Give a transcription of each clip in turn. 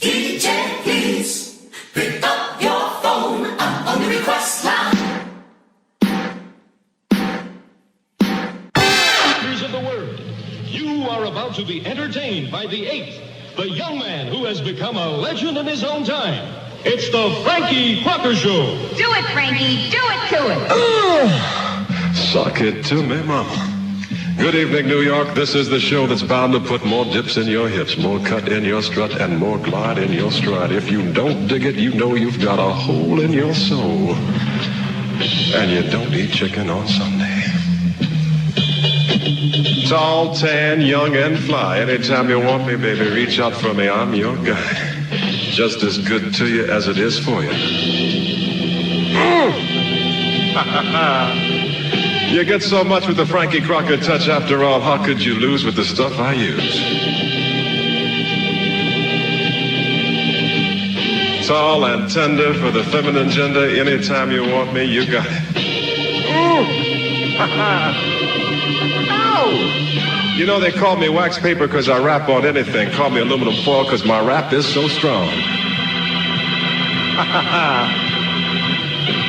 DJ, please pick up your phone. I'm on the request line. Of the word, you are about to be entertained by the eighth, the young man who has become a legend in his own time. It's the Frankie Crocker Show. Do it, Frankie. Do it to it. Suck it to me, mama. Good evening, New York. This is the show that's bound to put more dips in your hips, more cut in your strut, and more glide in your stride. If you don't dig it, you know you've got a hole in your soul. And you don't eat chicken on Sunday. Tall, tan, young, and fly. Anytime you want me, baby, reach out for me. I'm your guy. Just as good to you as it is for you. You get so much with the Frankie Crocker touch. After all, how could you lose with the stuff I use? Tall and tender for the feminine gender. Anytime you want me, you got it. You know, they call me wax paper because I rap on anything. Call me aluminum foil because my rap is so strong.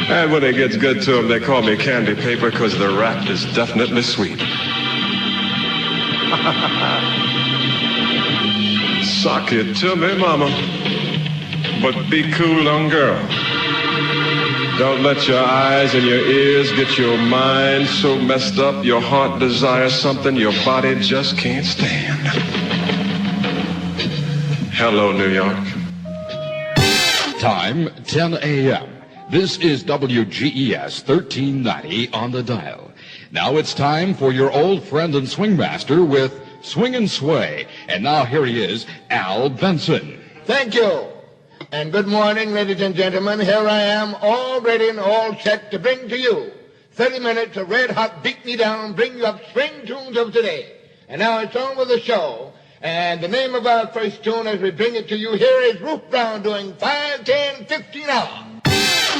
And when it gets good to them, they call me candy paper because the rap is definitely sweet. Suck it to me, mama. But be cool, young girl. Don't let your eyes and your ears get your mind so messed up your heart desires something your body just can't stand. Hello, New York. Time, 10 a.m. This is WGES 1390 on the dial. Now it's time for your old friend and swingmaster with Swing and Sway. And now here he is, Al Benson. Thank you. And good morning, ladies and gentlemen. Here I am, all ready and all set to bring to you 30 minutes of red-hot, beat-me-down, bring-you-up swing tunes of today. And now it's on with the show. And the name of our first tune as we bring it to you here is Ruth Brown doing 5, 10, 15 hours.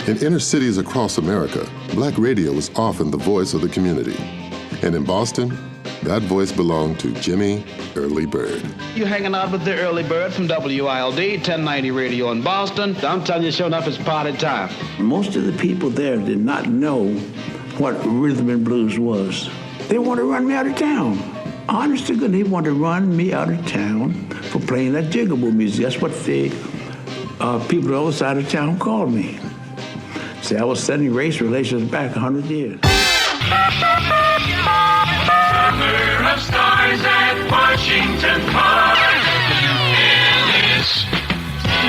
In inner cities across America, black radio is often the voice of the community. And in Boston, that voice belonged to Jimmy Early Bird. You're hanging out with the Early Bird from WILD, 1090 radio in Boston. I'm telling you, sure enough, it's party time. Most of the people there did not know what rhythm and blues was. They wanted to run me out of town. Honest to goodness, they wanted to run me out of town for playing that jigaboo music. That's what the people on the other side of town called me. See, I was setting race relations back 100 years. Of stars at Washington Park.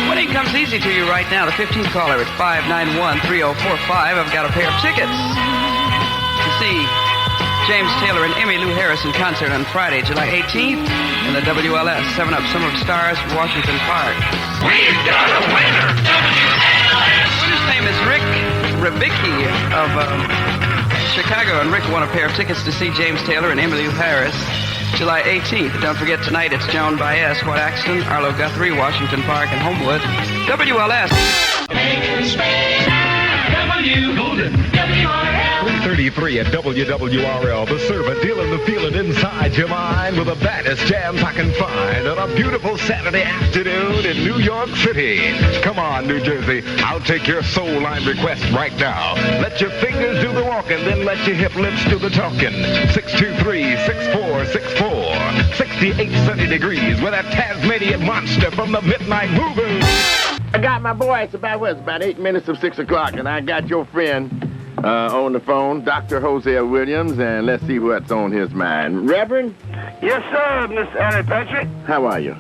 Winning comes easy to you right now. The 15th caller at 591-3045. I've got a pair of tickets to see James Taylor and Emmylou Harris in concert on Friday, July 18th in the WLS 7-Up Summer of Stars, Washington Park. We've got a winner. WLS. His name is Rick Ribicki of Chicago, and Rick won a pair of tickets to see James Taylor and Emmylou Harris July 18th. Don't forget, tonight it's Joan Baez, Fort Axton, Arlo Guthrie, Washington Park, and Homewood. WLS. Golden. 333 at WWRL. The servant dealing the feeling inside your mind with the baddest jams I can find on a beautiful Saturday afternoon in New York City. Come on, New Jersey. I'll take your soul line request right now. Let your fingers do the walking, then let your hip lips do the talking. 623-6464. 68 sunny degrees with a Tasmanian monster from the Midnight Movers. I got my boy. It's about 8 minutes of 6 o'clock, and I got your friend on the phone, Dr. Hosea Williams, and let's see what's on his mind. Reverend? Yes, sir, Mr. Annie Patrick. How are you?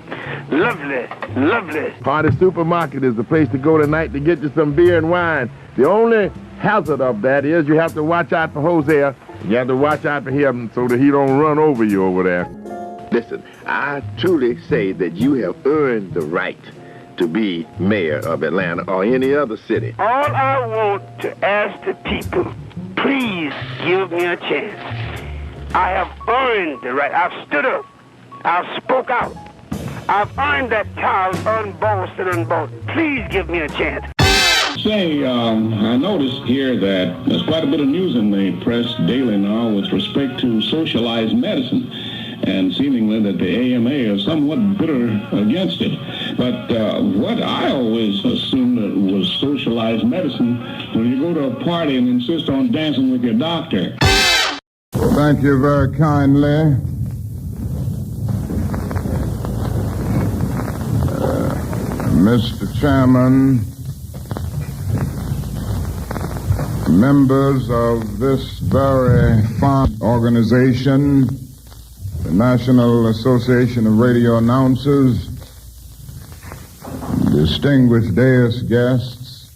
Lovely, lovely. Party Supermarket is the place to go tonight to get you some beer and wine. The only hazard of that is you have to watch out for Hosea. You have to watch out for him so that he don't run over you over there. Listen, I truly say that you have earned the right to be mayor of Atlanta or any other city. All I want to ask the people, please give me a chance. I have earned the right. I've stood up. I've spoke out. I've earned that child unbossed and unbought. Please give me a chance. Say, I noticed here that there's quite a bit of news in the press daily now with respect to socialized medicine. and seemingly that the AMA is somewhat bitter against it. But what I always assumed that was socialized medicine, when you go to a party and insist on dancing with your doctor. Thank you very kindly. Mr. Chairman, members of this very fine organization, the National Association of Radio Announcers, distinguished dais guests,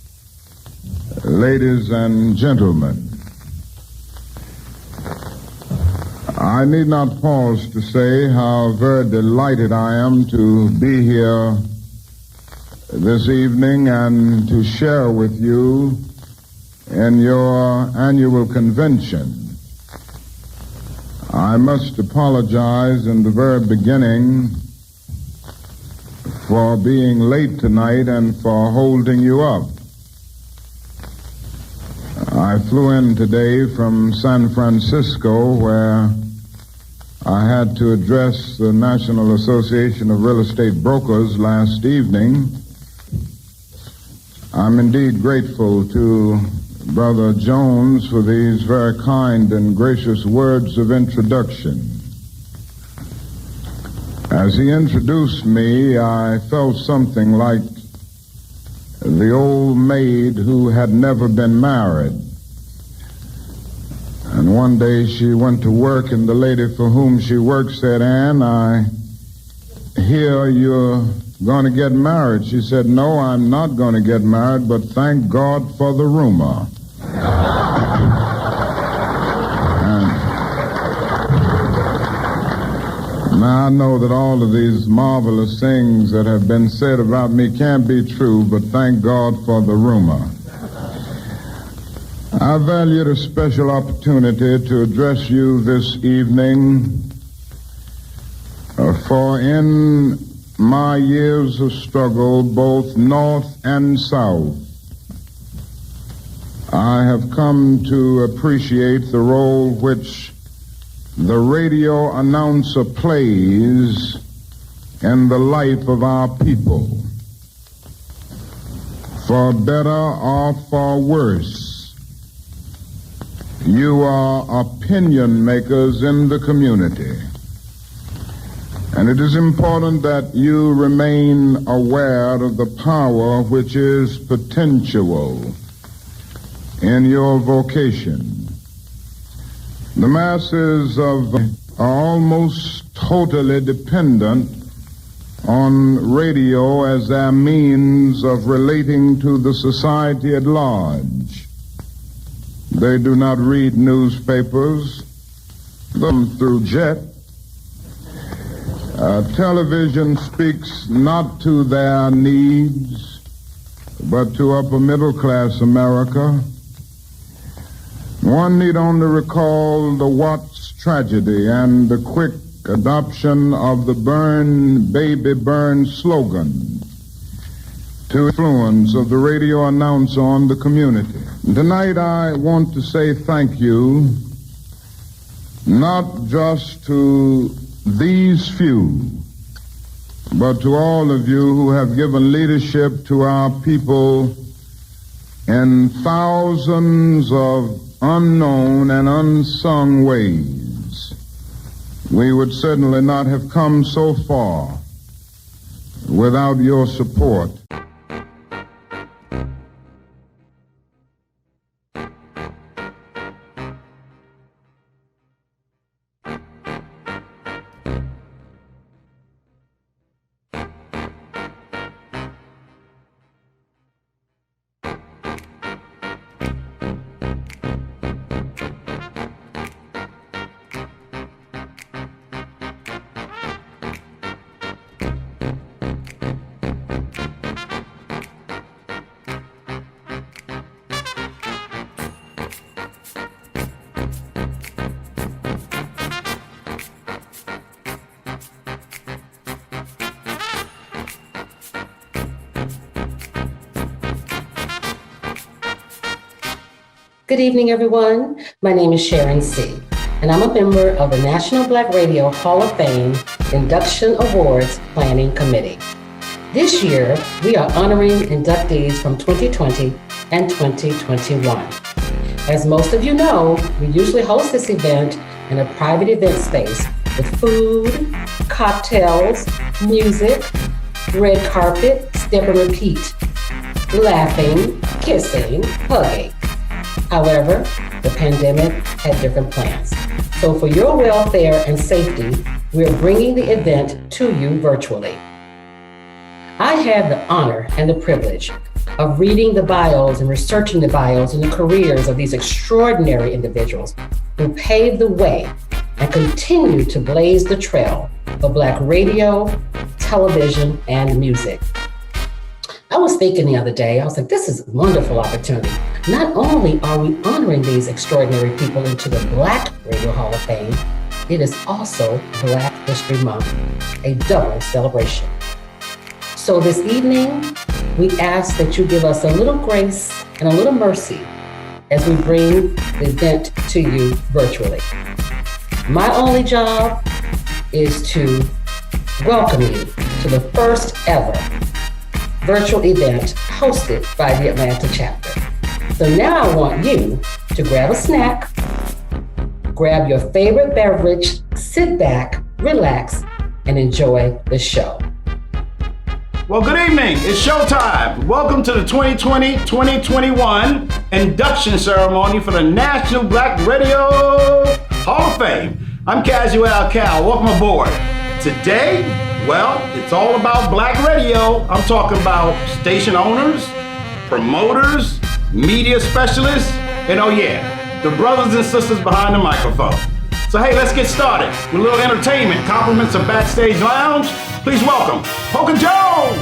ladies and gentlemen, I need not pause to say how very delighted I am to be here this evening and to share with you in your annual convention. I must apologize in the very beginning for being late tonight and for holding you up. I flew in today from San Francisco, where I had to address the National Association of Real Estate Brokers last evening. I'm indeed grateful to Brother Jones for these very kind and gracious words of introduction. As he introduced me, I felt something like the old maid who had never been married. And one day she went to work, and the lady for whom she worked said, "Ann, I hear you're going to get married." She said, "No, I'm not going to get married, but thank God for the rumor." Now, I know that all of these marvelous things that have been said about me can't be true, but thank God for the rumor. I valued a special opportunity to address you this evening, for in my years of struggle, both north and south, I have come to appreciate the role which the radio announcer plays in the life of our people. For better or for worse, you are opinion makers in the community. And it is important that you remain aware of the power which is potential in your vocation. The masses are almost totally dependent on radio as their means of relating to the society at large. They do not read newspapers, them through jet. Television speaks not to their needs, but to upper middle class America. One need only recall the Watts tragedy and the quick adoption of the "Burn, Baby, Burn" slogan to influence of the radio announcer on the community. Tonight I want to say thank you, not just to these few, but to all of you who have given leadership to our people in thousands of unknown and unsung ways. We would certainly not have come so far without your support. Good evening, everyone. My name is Sharon C. and I'm a member of the National Black Radio Hall of Fame Induction Awards Planning Committee. This year, we are honoring inductees from 2020 and 2021. As most of you know, we usually host this event in a private event space with food, cocktails, music, red carpet, step and repeat, laughing, kissing, hugging. However, the pandemic had different plans. So for your welfare and safety, we're bringing the event to you virtually. I had the honor and the privilege of reading the bios and researching the bios and the careers of these extraordinary individuals who paved the way and continue to blaze the trail for Black radio, television, and music. I was thinking the other day, I was like, this is a wonderful opportunity. Not only are we honoring these extraordinary people into the Black Radio Hall of Fame, it is also Black History Month, a double celebration. So this evening, we ask that you give us a little grace and a little mercy as we bring the event to you virtually. My only job is to welcome you to the first ever virtual event hosted by the Atlanta chapter. So now I want you to grab a snack, grab your favorite beverage, sit back, relax, and enjoy the show. Well, good evening. It's showtime. Welcome to the 2020-2021 induction ceremony for the National Black Radio Hall of Fame. I'm Casual Cal. Welcome aboard. Today, well, it's all about Black radio. I'm talking about station owners, promoters, media specialists, and oh yeah, the brothers and sisters behind the microphone. So hey, let's get started with a little entertainment. Compliments of Backstage Lounge. Please welcome Polka Jones.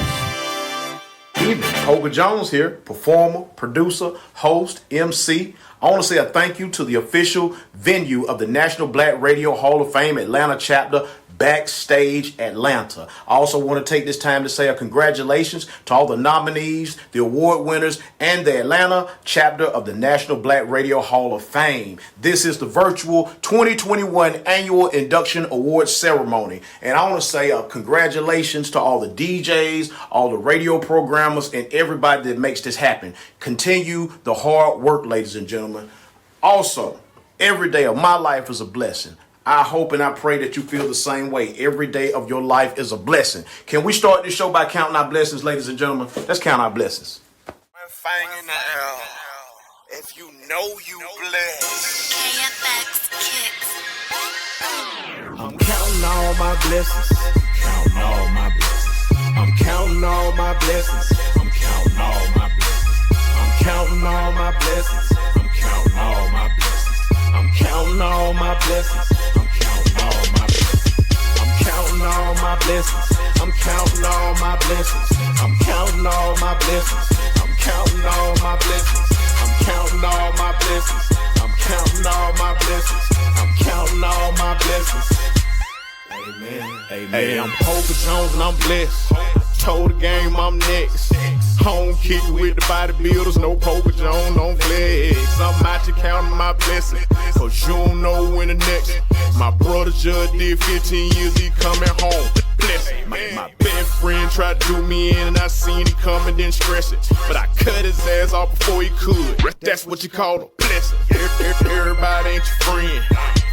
Evening, Polka Jones here, performer, producer, host, MC. I want to say a thank you to the official venue of the National Black Radio Hall of Fame Atlanta chapter, Backstage Atlanta. I also want to take this time to say a congratulations to all the nominees, the award winners, and the Atlanta chapter of the National Black Radio Hall of Fame. This is the virtual 2021 annual induction award ceremony. And I want to say congratulations to all the DJs, all the radio programmers, and everybody that makes this happen. Continue the hard work, ladies and gentlemen. Also, every day of my life is a blessing. I hope and I pray that you feel the same way. Every day of your life is a blessing. Can we start this show by counting our blessings, ladies and gentlemen? Let's count our blessings. One thing in the air, if you know you blessed. KFX kicks. I'm counting all my blessings. Counting all my blessings. I'm counting all my blessings. I'm counting all my blessings. I'm counting all my blessings. I'm counting all my blessings. I'm counting all my blessings. Counting all my blessings. I'm counting all my blessings. I'm counting all my blessings. I'm counting all my blessings. I'm counting all my blessings. I'm counting all my blessings. I'm counting all my blessings. Amen. Amen. Hey, I'm Polka Jones and I'm blessed. Told the game I'm next. Home kick with the bodybuilders, no Polka Jones, no flex. I'm out here counting my blessings, cause you don't know when the next. My brother just did 15 years, he coming home. Bless it. My best friend tried to do me in and I seen he come and didn't stress it. But I cut his ass off before he could. That's what you call a blessing. Everybody ain't your friend.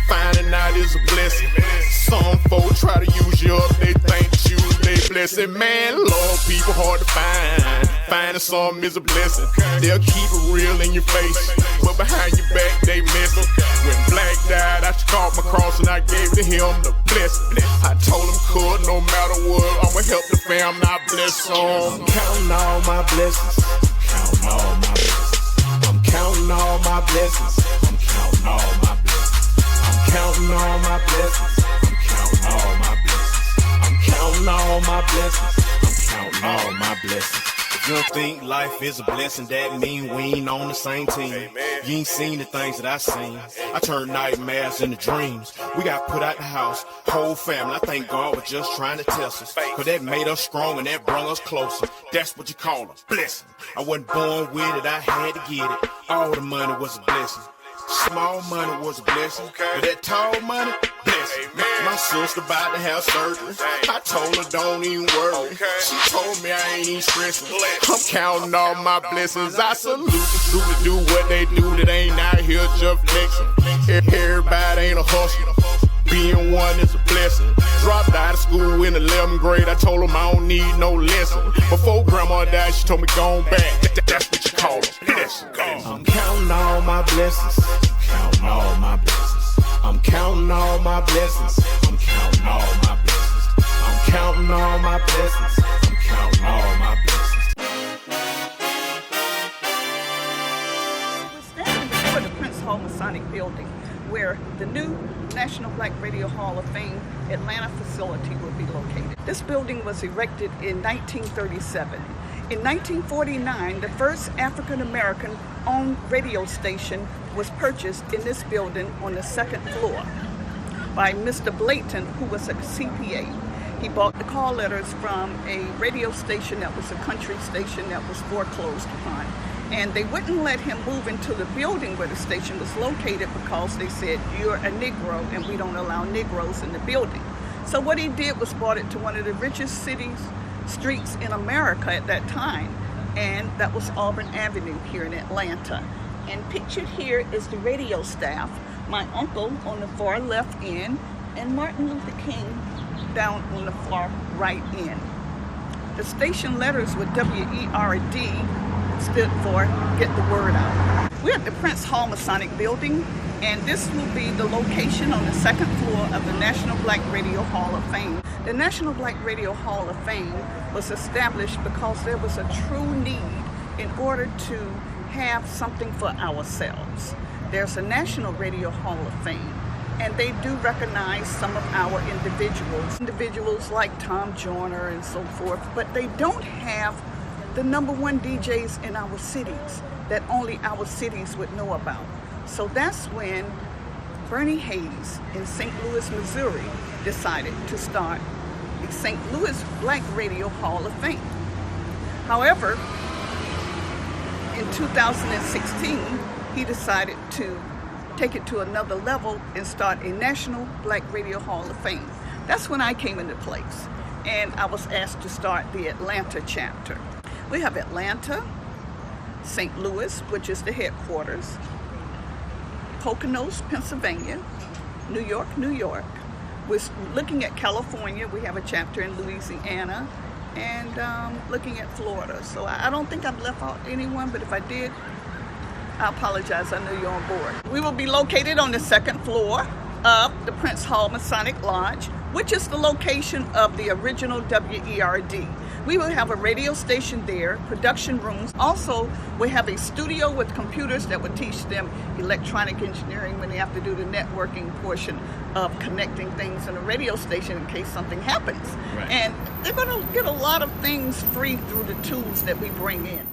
Finding out is a blessing. Some folks try to use you up, they think you they blessing. Man, Lord, people hard to find. Finding something is a blessing. They'll keep it real in your face, but behind your back they messing. When Black died, I caught my cross and I gave to him the blessing. I told him, could no matter what, I'ma help the fam, not bless them. I'm counting all my blessings. Counting all my blessings. I'm counting all my blessings. I'm counting all my blessings. Counting all my blessings. I'm counting all my blessings. I'm counting all my blessings. I'm counting all my blessings. If you don't think life is a blessing, that mean we ain't on the same team. You ain't seen the things that I seen. I turned nightmares into dreams. We got put out the house, whole family. I think God was just trying to test us, cause that made us strong and that brought us closer. That's what you call a blessing. I wasn't born with it, I had to get it. All the money was a blessing. Small money was a blessing, but that tall money, blessing. My sister about to have surgery. I told her don't even worry. She told me I ain't even stressing. I'm counting all my blessings. I salute the truth to do what they do that ain't out here just flexing. Everybody ain't a hustler. Being one is a blessing. Dropped out of school in 11th grade. I told them I don't need no lesson. Before grandma died, she told me go on back. That's what you call a blessing. I'm counting all my blessings. Counting all my blessings. I'm counting all my blessings. I'm counting all my blessings. I'm counting all my blessings. I'm counting all my blessings. We're standing before the Prince Hall Masonic Building, where the new National Black Radio Hall of Fame Atlanta facility will be located. This building was erected in 1937. In 1949, the first African-American owned radio station was purchased in this building on the second floor by Mr. Blayton, who was a CPA. He bought the call letters from a radio station that was a country station that was foreclosed upon. And they wouldn't let him move into the building where the station was located because they said, you're a Negro and we don't allow Negroes in the building. So what he did was brought it to one of the richest streets in America at that time, and that was Auburn Avenue here in Atlanta. And pictured here is the radio staff, my uncle on the far left end, and Martin Luther King down on the far right end. The station letters were WERD, stood for Get the Word Out. We're at the Prince Hall Masonic Building, and this will be the location on the second floor of the National Black Radio Hall of Fame. The National Black Radio Hall of Fame was established because there was a true need in order to have something for ourselves. There's a National Radio Hall of Fame, and they do recognize some of our individuals like Tom Joyner and so forth, but they don't have the #1 DJs in our cities that only our cities would know about. So that's when Bernie Hayes in St. Louis, Missouri decided to start the St. Louis Black Radio Hall of Fame. However, in 2016, he decided to take it to another level and start a National Black Radio Hall of Fame. That's when I came into place, and I was asked to start the Atlanta chapter. We have Atlanta, St. Louis, which is the headquarters, Poconos, Pennsylvania, New York, New York. We're looking at California. We have a chapter in Louisiana, and looking at Florida. So I don't think I've left out anyone, but if I did, I apologize. I know you're on board. We will be located on the second floor of the Prince Hall Masonic Lodge, which is the location of the original WERD. We will have a radio station there, production rooms. Also, we have a studio with computers that would teach them electronic engineering when they have to do the networking portion of connecting things in a radio station in case something happens. Right. And they're going to get a lot of things free through the tools that we bring in.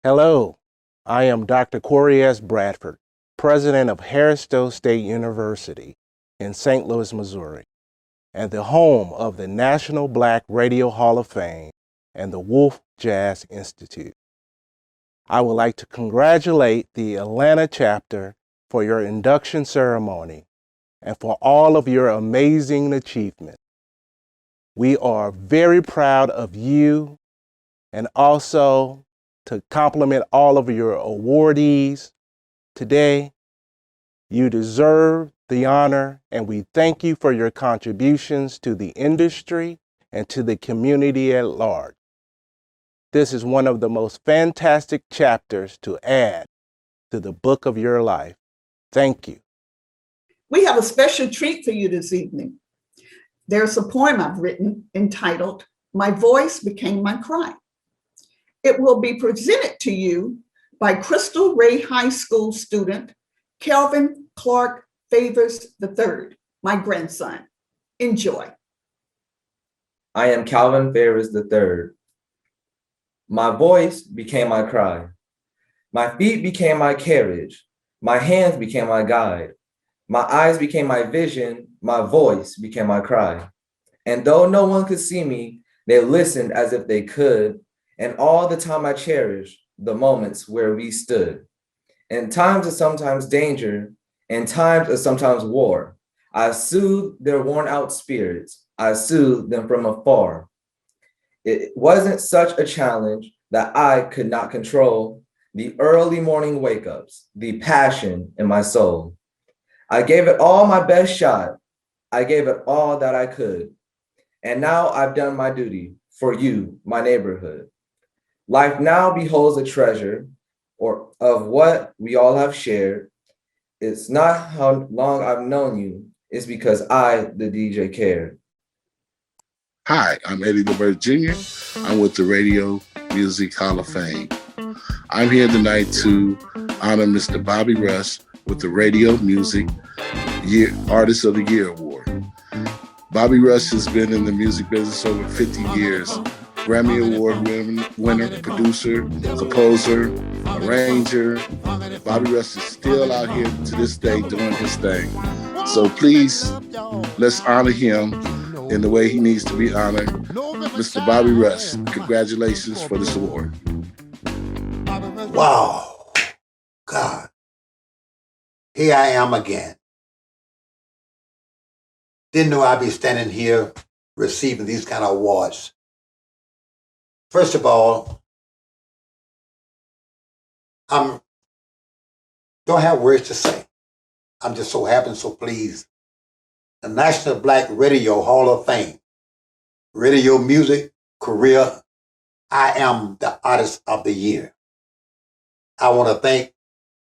Hello, I am Dr. Corey S. Bradford, president of Harris-Stowe State University in St. Louis, Missouri, and the home of the National Black Radio Hall of Fame and the Wolf Jazz Institute. I would like to congratulate the Atlanta chapter for your induction ceremony and for all of your amazing achievements. We are very proud of you, and also to compliment all of your awardees today. You deserve the honor, and we thank you for your contributions to the industry and to the community at large. This is one of the most fantastic chapters to add to the book of your life. Thank you. We have a special treat for you this evening. There's a poem I've written entitled, My Voice Became My Cry. It will be presented to you by Crystal Ray High School student, Kelvin Clark Favors III, my grandson. Enjoy. I am Calvin Favors III. My voice became my cry. My feet became my carriage. My hands became my guide. My eyes became my vision. My voice became my cry. And though no one could see me, they listened as if they could. And all the time I cherished the moments where we stood. In times of sometimes danger, in times of sometimes war, I soothe their worn out spirits. I soothe them from afar. It wasn't such a challenge that I could not control the early morning wake ups, the passion in my soul. I gave it all my best shot. I gave it all that I could. And now I've done my duty for you, my neighborhood. Life now beholds a treasure or of what we all have shared. It's not how long I've known you, it's because I, the DJ, cared. Hi, I'm Eddie LeBert Jr. I'm with the Radio Music Hall of Fame. I'm here tonight to honor Mr. Bobby Rush with the Radio Music Artist of the Year Award. Bobby Rush has been in the music business over 50 years. Grammy Award winner, producer, composer, arranger. Bobby Rush is still out here to this day doing his thing. So please, let's honor him in the way he needs to be honored. Mr. Bobby Rush, congratulations for this award. Wow. God. Here I am again. Didn't know I'd be standing here receiving these kind of awards. First of all, I don't have words to say. I'm just so happy and so pleased. The National Black Radio Hall of Fame, radio music career, I am the Artist of the Year. I want to thank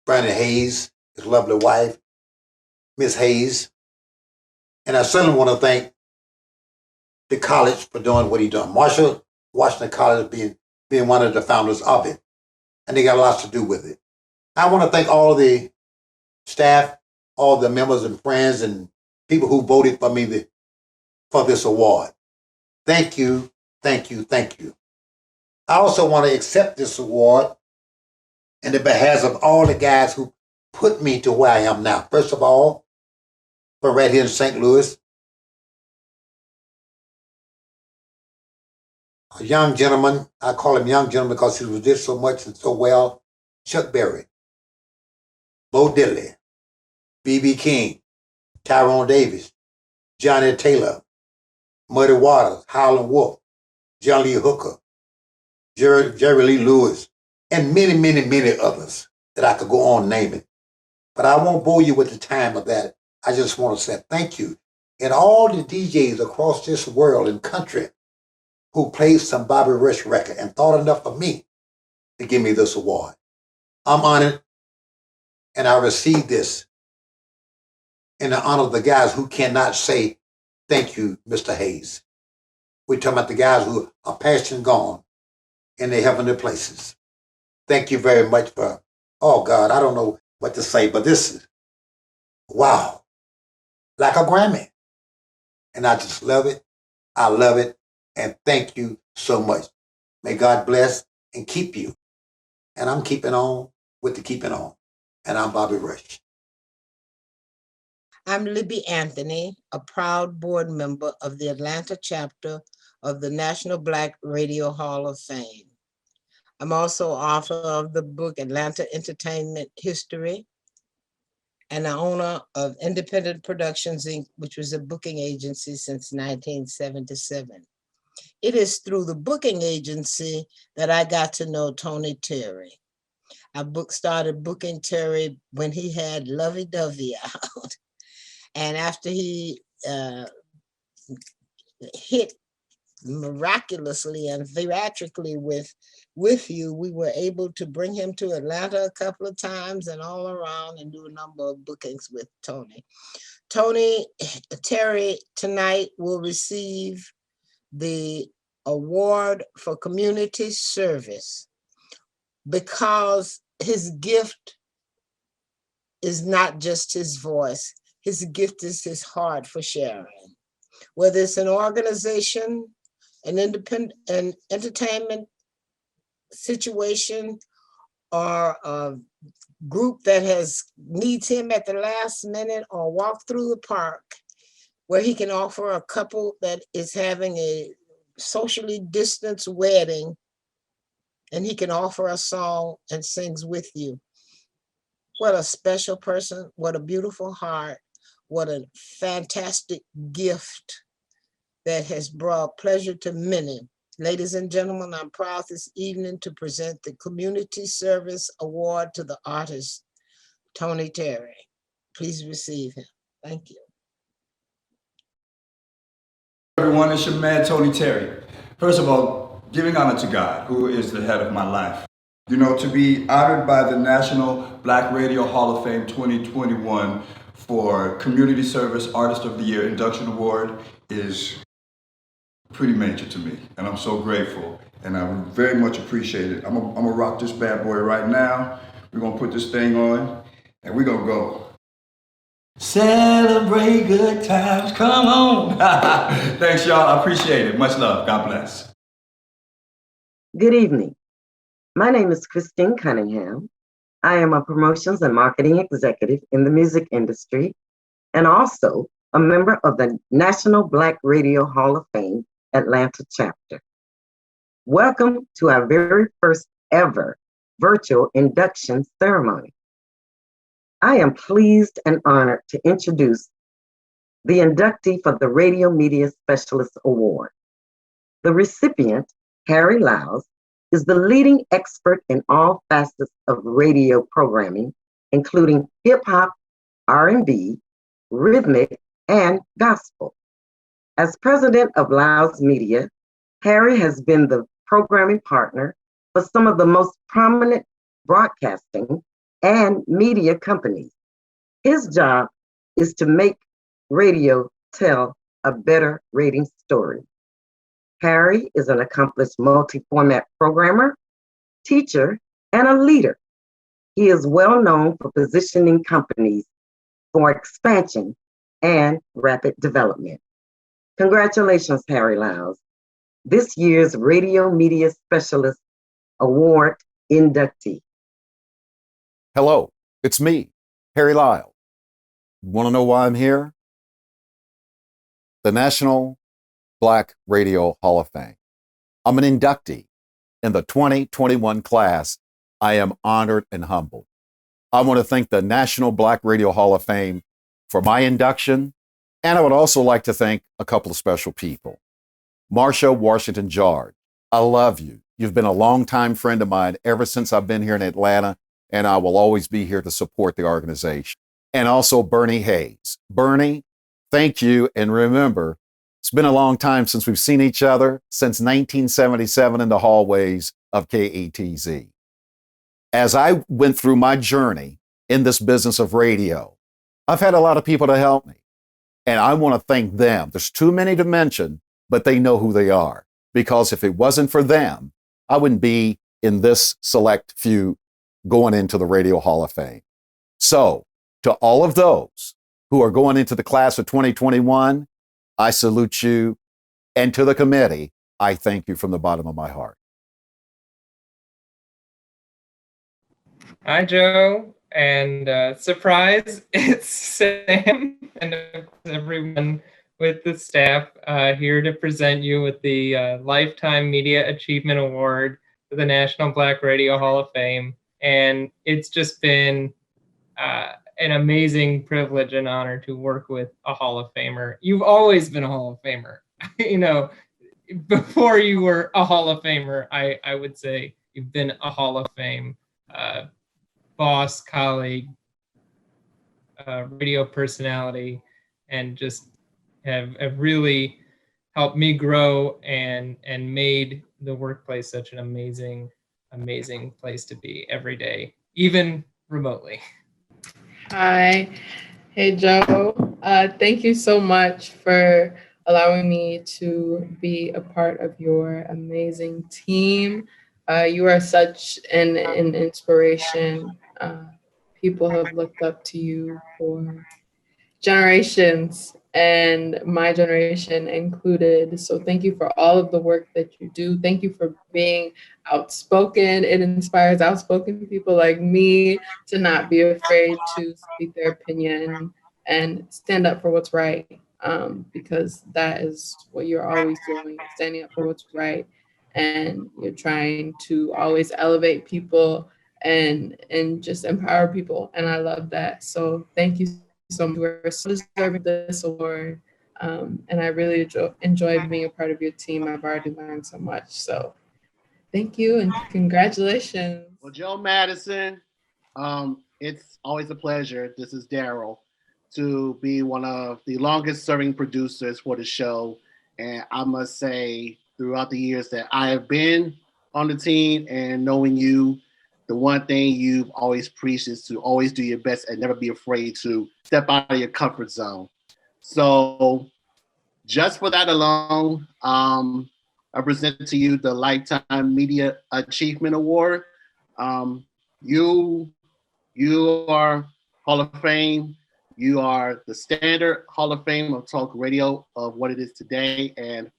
Brandon Hayes, his lovely wife, Miss Hayes, and I certainly want to thank the college for doing what he done. Marsha, Washington College being one of the founders of it, and they got lots to do with it. I want to thank all the staff, all the members and friends and people who voted for me for this award. Thank you, thank you, thank you. I also want to accept this award in the behalf of all the guys who put me to where I am now. First of all, from right here in St. Louis, a young gentleman, I call him young gentleman because he did so much and so well, Chuck Berry, Bo Diddley, B.B. King, Tyrone Davis, Johnny Taylor, Muddy Waters, Howlin' Wolf, John Lee Hooker, Jerry Lee Lewis, and many, many, many others that I could go on naming. But I won't bore you with the time of that. I just want to say thank you. And all the DJs across this world and country who played some Bobby Rush record and thought enough of me to give me this award. I'm honored, and I received this in the honor of the guys who cannot say thank you, Mr. Hayes. We're talking about the guys who are past and gone in their heavenly places. Thank you very much for, oh God, I don't know what to say, but this is, wow, like a Grammy. And I just love it. I love it. And thank you so much. May God bless and keep you. And I'm keeping on with the keeping on. And I'm Bobby Rush. I'm Libby Anthony, a proud board member of the Atlanta chapter of the National Black Radio Hall of Fame. I'm also author of the book Atlanta Entertainment History and the owner of Independent Productions, Inc., which was a booking agency since 1977. It is through the booking agency that I got to know Tony Terry. I started booking Terry when he had Lovey Dovey out. And after he hit miraculously and theatrically with you, we were able to bring him to Atlanta a couple of times and all around and do a number of bookings with Tony. Tony Terry tonight will receive the award for community service because his gift is not just his voice. His gift is his heart for sharing. Whether it's an organization, an independent, an entertainment situation, or a group that needs him at the last minute, or walk through the park where he can offer a couple that is having a socially distanced wedding, and he can offer a song and sings with you. What a special person, what a beautiful heart, what a fantastic gift that has brought pleasure to many. Ladies and gentlemen, I'm proud this evening to present the Community Service Award to the artist, Tony Terry. Please receive him. Thank you. Everyone, it's your man, Tony Terry. First of all, giving honor to God, who is the head of my life. You know, to be honored by the National Black Radio Hall of Fame 2021 for Community Service Artist of the Year Induction Award is pretty major to me, and I'm so grateful, and I very much appreciate it. I'm gonna rock this bad boy right now. We're gonna put this thing on, and we're gonna go. Celebrate good times, come on. Thanks, y'all, I appreciate it. Much love, God bless. Good evening. My name is Christine Cunningham. I am a promotions and marketing executive in the music industry and also a member of the National Black Radio Hall of Fame Atlanta chapter. Welcome to our very first ever virtual induction ceremony. I am pleased and honored to introduce the inductee for the Radio Media Specialist Award. The recipient, Harry Lyles, is the leading expert in all facets of radio programming, including hip-hop, R&B, rhythmic, and gospel. As president of Lyles Media, Harry has been the programming partner for some of the most prominent broadcasting and media companies. His job is to make radio tell a better rating story. Harry is an accomplished multi-format programmer, teacher, and a leader. He is well known for positioning companies for expansion and rapid development. Congratulations, Harry Lyles, this year's Radio Media Specialist Award inductee. Hello, it's me, Harry Lyles. Want to know why I'm here? The National Black Radio Hall of Fame. I'm an inductee in the 2021 class. I am honored and humbled. I want to thank the National Black Radio Hall of Fame for my induction, and I would also like to thank a couple of special people. Marsha Washington George, I love you. You've been a longtime friend of mine ever since I've been here in Atlanta, and I will always be here to support the organization. And also Bernie Hayes. Bernie, thank you, and remember, it's been a long time since we've seen each other, since 1977 in the hallways of KATZ. As I went through my journey in this business of radio, I've had a lot of people to help me, and I want to thank them. There's too many to mention, but they know who they are, because if it wasn't for them, I wouldn't be in this select few going into the Radio Hall of Fame. So, to all of those who are going into the class of 2021, I salute you, and to the committee, I thank you from the bottom of my heart. Hi, Joe, and surprise, it's Sam, and everyone with the staff here to present you with the Lifetime Media Achievement Award for the National Black Radio Hall of Fame. And it's just been an amazing privilege and honor to work with a Hall of Famer. You've always been a Hall of Famer. You know, before you were a Hall of Famer, I would say you've been a Hall of Fame boss, colleague, radio personality, and just have really helped me grow and made the workplace such an amazing place to be every day, even remotely. Hi. Hey, Joe. Thank you so much for allowing me to be a part of your amazing team. You are such an inspiration. People have looked up to you for generations, and my generation included. So thank you for all of the work that you do. Thank you for being outspoken. It inspires outspoken people like me to not be afraid to speak their opinion and stand up for what's right, because that is what you're always doing, standing up for what's right. And you're trying to always elevate people and just empower people. And I love that. So thank you so much. We're so deserving of this award. And I really enjoy being a part of your team. I've already learned so much. So thank you and congratulations. Well, Joe Madison, it's always a pleasure. This is Daryl, to be one of the longest serving producers for the show. And I must say, throughout the years that I have been on the team and knowing you, the one thing you've always preached is to always do your best and never be afraid to step out of your comfort zone. So just for that alone, I present to you the Lifetime Media Achievement Award. You are Hall of Fame. You are the standard Hall of Fame of talk radio of what it is today. And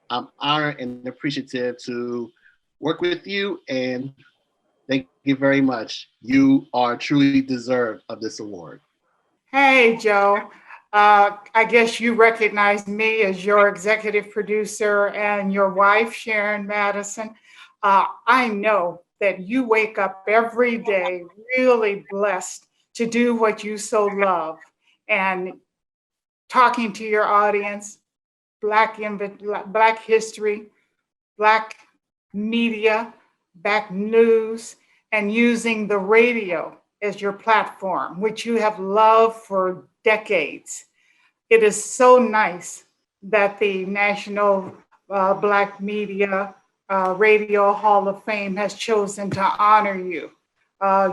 I'm honored and appreciative to work with you. And thank you very much. You are truly deserved of this award. Hey, Joe. I guess you recognize me as your executive producer and your wife, Sharon Madison. I know that you wake up every day really blessed to do what you so love. And talking to your audience, Black history, Black media, Black news, and using the radio as your platform, which you have loved for decades. It is so nice that the National Black Media Radio Hall of Fame has chosen to honor you.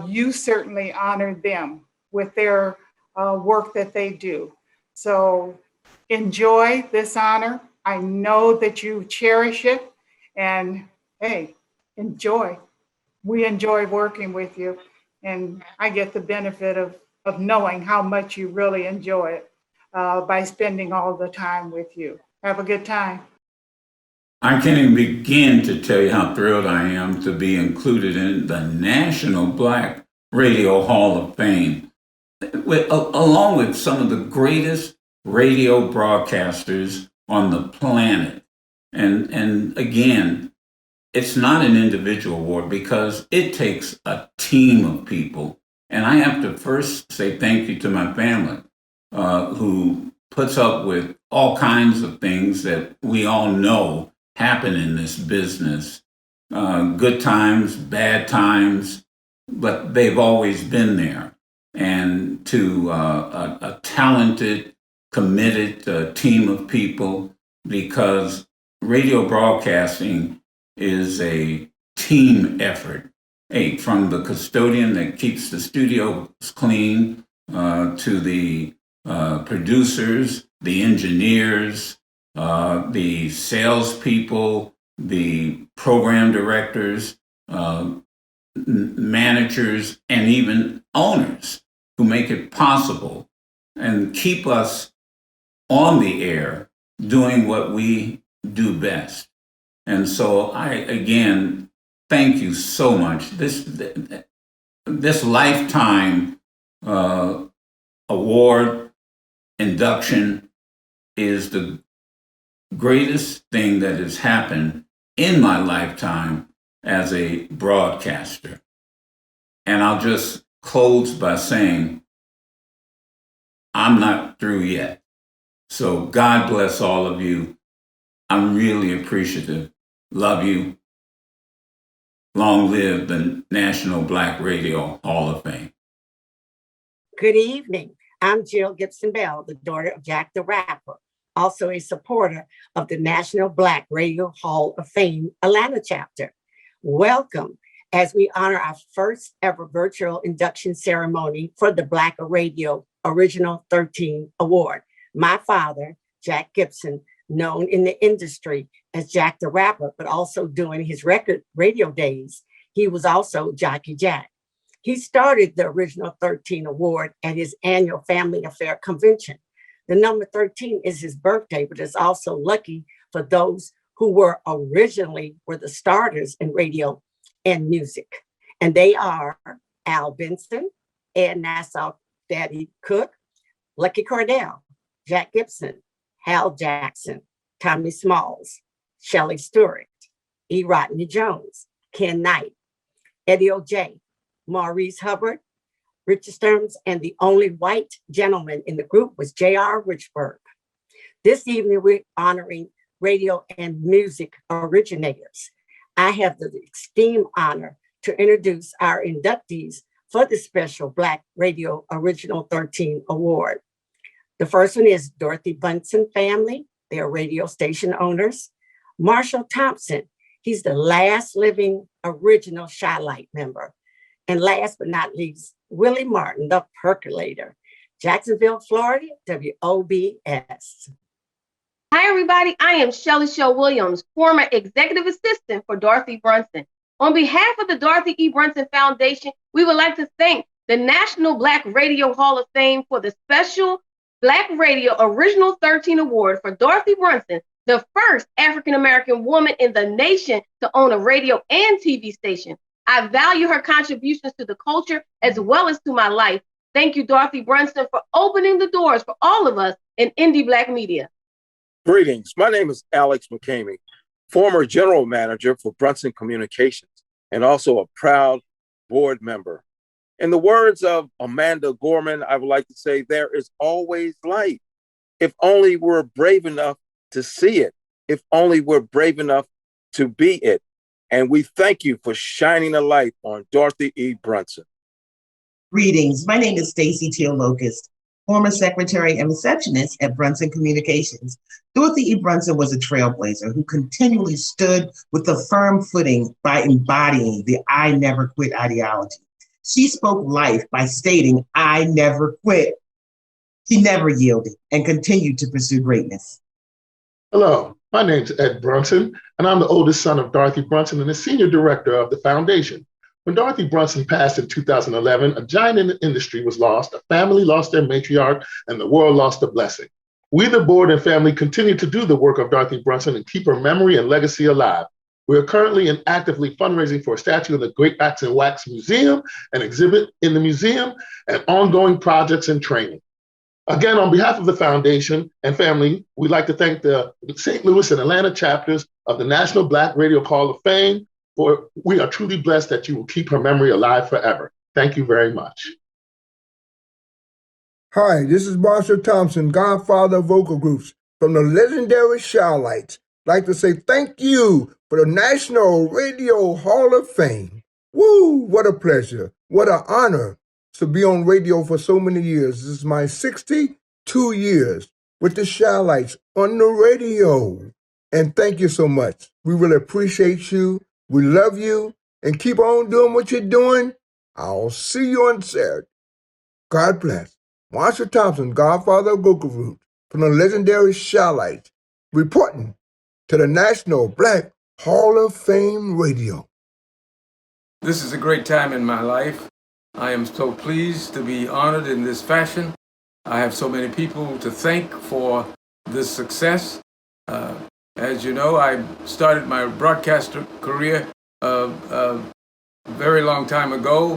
You certainly honor them with their work that they do. So enjoy this honor. I know that you cherish it, and hey, enjoy. We enjoy working with you, and I get the benefit of knowing how much you really enjoy it by spending all the time with you. Have a good time. I can't even begin to tell you how thrilled I am to be included in the National Black Radio Hall of Fame, along with some of the greatest radio broadcasters on the planet. And again, it's not an individual award because it takes a team of people. And I have to first say thank you to my family, who puts up with all kinds of things that we all know happen in this business. Good times, bad times, but they've always been there. And to a talented, committed team of people, because radio broadcasting is a team effort. From the custodian that keeps the studios clean, to the producers, the engineers, the salespeople, the program directors, managers, and even owners who make it possible and keep us on the air doing what we do best. And so again, thank you so much. This lifetime award induction is the greatest thing that has happened in my lifetime as a broadcaster. And I'll just close by saying, I'm not through yet. So God bless all of you. I'm really appreciative. Love you. Long live the National Black Radio Hall of Fame. Good evening. I'm Jill Gibson Bell, the daughter of Jack the Rapper, also a supporter of the National Black Radio Hall of Fame Atlanta chapter. Welcome as we honor our first ever virtual induction ceremony for the Black Radio Original 13 Award. My father, Jack Gibson, known in the industry as Jack the Rapper, but also during his record radio days, he was also Jockey Jack. He started the Original 13 Award at his annual Family Affair convention. The number 13 is his birthday, but it's also lucky for those who were the starters in radio and music. And they are Al Benson, Ed Nassau, Daddy Cook, Lucky Cordell, Jack Gibson, Hal Jackson, Tommy Smalls, Shelley Stewart, E. Rodney Jones, Ken Knight, Eddie O.J., Maurice Hubbard, Richardson's, and the only white gentleman in the group was J.R. Richburg. This evening, we're honoring radio and music originators. I have the esteemed honor to introduce our inductees for the special Black Radio Original 13 Award. The first one is Dorothy Bunsen family. They are radio station owners. Marshall Thompson, he's the last living original Shylight member. And last but not least, Willie Martin, the percolator. Jacksonville, Florida, WOBS. Hi, everybody. I am Shelly Shell Williams, former executive assistant for Dorothy Brunson. On behalf of the Dorothy E. Brunson Foundation, we would like to thank the National Black Radio Hall of Fame for the special Black Radio Original 13 Award for Dorothy Brunson, the first African-American woman in the nation to own a radio and TV station. I value her contributions to the culture as well as to my life. Thank you, Dorothy Brunson, for opening the doors for all of us in indie Black media. Greetings. My name is Alex McCamey, former general manager for Brunson Communications and also a proud board member. In the words of Amanda Gorman, I would like to say there is always light. If only we're brave enough to see it, if only we're brave enough to be it. And we thank you for shining a light on Dorothy E. Brunson. Greetings. My name is Stacy Teal Locust, former secretary and receptionist at Brunson Communications. Dorothy E. Brunson was a trailblazer who continually stood with a firm footing by embodying the I never quit ideology. She spoke life by stating, I never quit. She never yielded and continued to pursue greatness. Hello, my name's Ed Brunson, and I'm the oldest son of Dorothy Brunson and the senior director of the foundation. When Dorothy Brunson passed in 2011, a giant in the industry was lost, a family lost their matriarch, and the world lost a blessing. We, the board and family, continue to do the work of Dorothy Brunson and keep her memory and legacy alive. We are currently and actively fundraising for a statue in the Great Wax and Wax Museum, an exhibit in the museum, and ongoing projects and training. Again, on behalf of the foundation and family, we'd like to thank the St. Louis and Atlanta chapters of the National Black Radio Hall of Fame. For we are truly blessed that you will keep her memory alive forever. Thank you very much. Hi, this is Marsha Thompson, godfather of vocal groups from the legendary Shylights. I'd like to say thank you for the National Radio Hall of Fame. Woo, what a pleasure, what an honor to be on radio for so many years. This is my 62 years with the Shylights on the radio. And thank you so much. We really appreciate you. We love you. And keep on doing what you're doing. I'll see you on Saturday. God bless. Marsha Thompson, godfather of vocal groups from the legendary Shylights, reporting to the National Black Hall of Fame Radio. This is a great time in my life. I am so pleased to be honored in this fashion. I have so many people to thank for this success. As you know, I started my broadcaster career a very long time ago.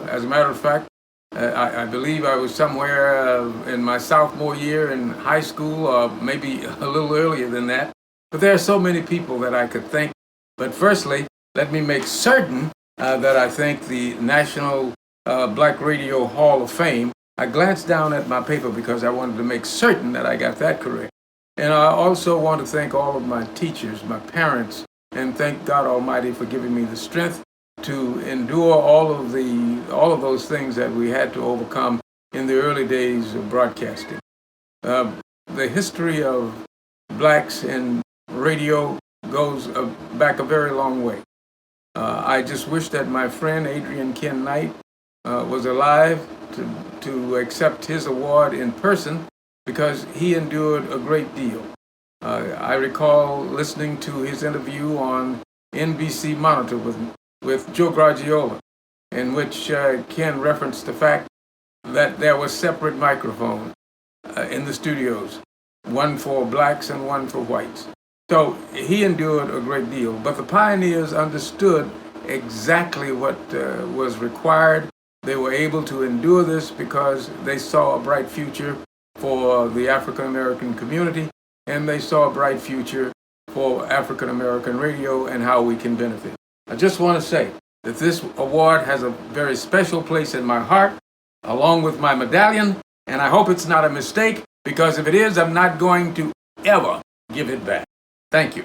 As a matter of fact, I believe I was somewhere in my sophomore year in high school, or maybe a little earlier than that. But there are so many people that I could thank. But firstly, let me make certain that I thank the National Black Radio Hall of Fame. I glanced down at my paper because I wanted to make certain that I got that correct. And I also want to thank all of my teachers, my parents, and thank God Almighty for giving me the strength to endure all of those things that we had to overcome in the early days of broadcasting. The history of blacks in radio goes back a very long way. I just wish that my friend Adrian Ken Knight was alive to accept his award in person, because he endured a great deal. I recall listening to his interview on NBC Monitor with Joe Garagiola, in which Ken referenced the fact that there were separate microphones in the studios, one for blacks and one for whites. So he endured a great deal, but the pioneers understood exactly what was required. They were able to endure this because they saw a bright future for the African American community, and they saw a bright future for African American radio and how we can benefit. I just want to say that this award has a very special place in my heart, along with my medallion, and I hope it's not a mistake, because if it is, I'm not going to ever give it back. Thank you.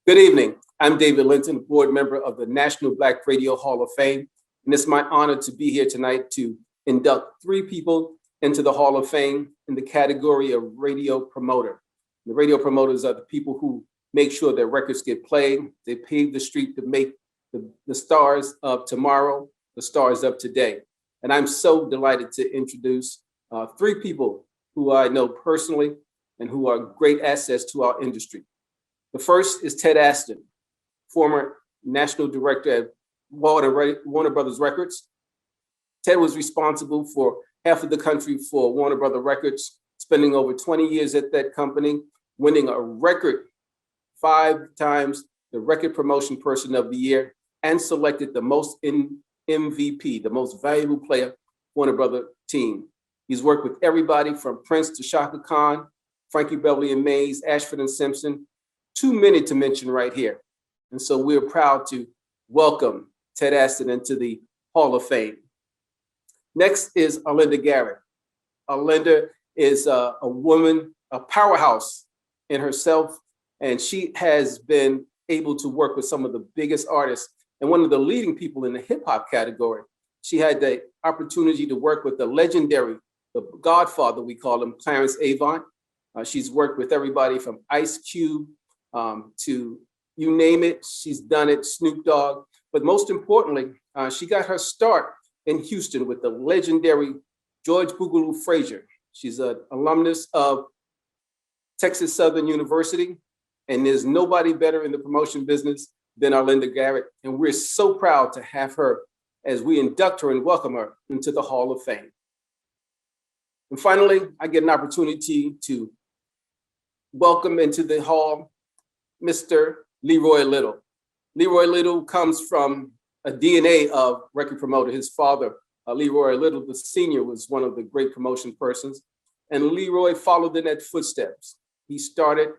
Good evening. I'm David Linton, board member of the National Black Radio Hall of Fame, and it's my honor to be here tonight to induct 3 people into the Hall of Fame in the category of radio promoter. The radio promoters are the people who make sure their records get played. They pave the street to make the stars of tomorrow, the stars of today. And I'm so delighted to introduce 3 people who I know personally and who are great assets to our industry. The first is Ted Aston, former national director at Warner Brothers Records. Ted was responsible for half of the country for Warner Brothers Records, spending over 20 years at that company, winning a record 5 times the Record Promotion Person of the Year, and selected the most MVP, the most valuable player, Warner Brothers team. He's worked with everybody from Prince to Shaka Khan, Frankie Beverly and Mays, Ashford and Simpson, too many to mention right here. And so we're proud to welcome Ted Aston into the Hall of Fame. Next is Arlinda Garrett. Arlinda is a woman, a powerhouse in herself, and she has been able to work with some of the biggest artists and one of the leading people in the hip hop category. She had the opportunity to work with the legendary, the godfather, we call him, Clarence Avant. She's worked with everybody from Ice Cube to you name it, she's done it, Snoop Dogg. But most importantly, she got her start in Houston with the legendary George Boogaloo Frazier. She's an alumnus of Texas Southern University, and there's nobody better in the promotion business than Arlinda Garrett. And we're so proud to have her as we induct her and welcome her into the Hall of Fame. And finally, I get an opportunity to welcome into the Hall Mr. Leroy Little. Leroy Little comes from a DNA of record promoter. His father, Leroy Little, the senior, was one of the great promotion persons. And Leroy followed in that footsteps. He started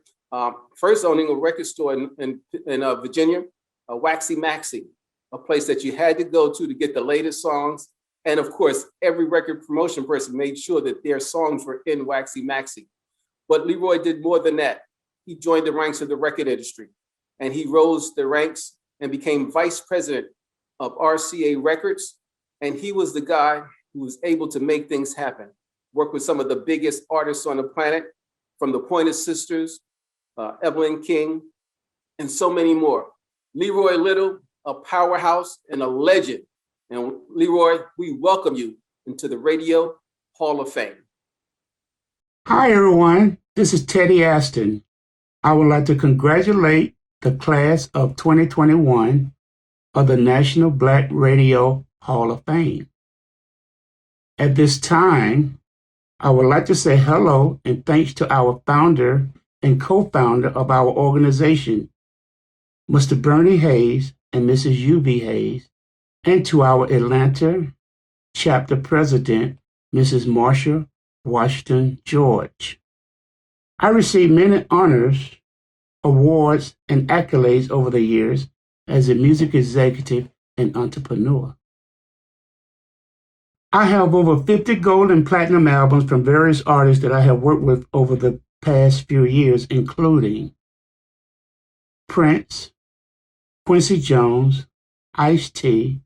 first owning a record store in Virginia, Waxy Maxy, a place that you had to go to get the latest songs. And of course, every record promotion person made sure that their songs were in Waxy Maxy. But Leroy did more than that. He joined the ranks of the record industry, and he rose the ranks and became vice president of RCA Records. And he was the guy who was able to make things happen, work with some of the biggest artists on the planet, from the Pointer Sisters, Evelyn King, and so many more. Leroy Little, a powerhouse and a legend. And Leroy, we welcome you into the Radio Hall of Fame. Hi, everyone. This is Teddy Aston. I would like to congratulate the class of 2021 of the National Black Radio Hall of Fame. At this time, I would like to say hello and thanks to our founder and co-founder of our organization, Mr. Bernie Hayes and Mrs. U.V. Hayes, and to our Atlanta chapter president, Mrs. Marsha Washington George. I received many honors, awards, and accolades over the years as a music executive and entrepreneur. I have over 50 gold and platinum albums from various artists that I have worked with over the past few years, including Prince, Quincy Jones, Ice-T,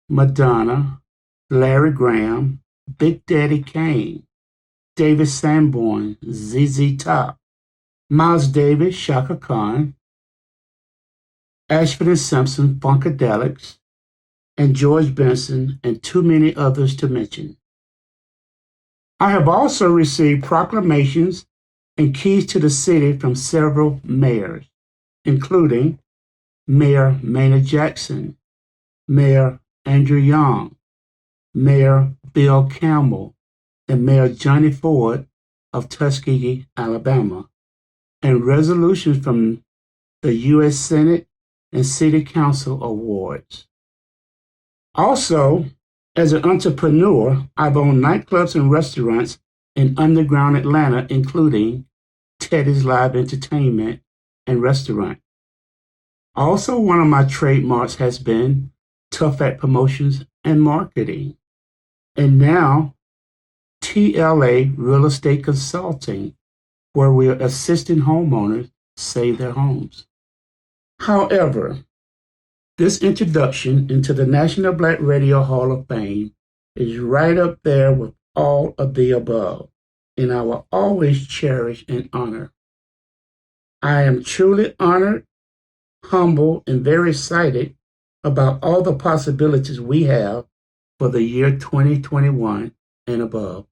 Madonna, Larry Graham, Big Daddy Kane, David Sanborn, ZZ Top, Miles Davis, Shaka Khan, Ashford and Simpson, Funkadelics, and George Benson, and too many others to mention. I have also received proclamations and keys to the city from several mayors, including Mayor Maynard Jackson, Mayor Andrew Young, Mayor Bill Campbell, and Mayor Johnny Ford of Tuskegee, Alabama, and resolutions from the U.S. Senate and City Council awards. Also, as an entrepreneur, I've owned nightclubs and restaurants in underground Atlanta, including Teddy's Live Entertainment, and restaurant. Also, one of my trademarks has been tough at promotions and marketing. And now, TLA Real Estate Consulting, where we are assisting homeowners save their homes. However, this introduction into the National Black Radio Hall of Fame is right up there with all of the above, and I will always cherish and honor. I am truly honored, humble, and very excited about all the possibilities we have for the year 2021 and above.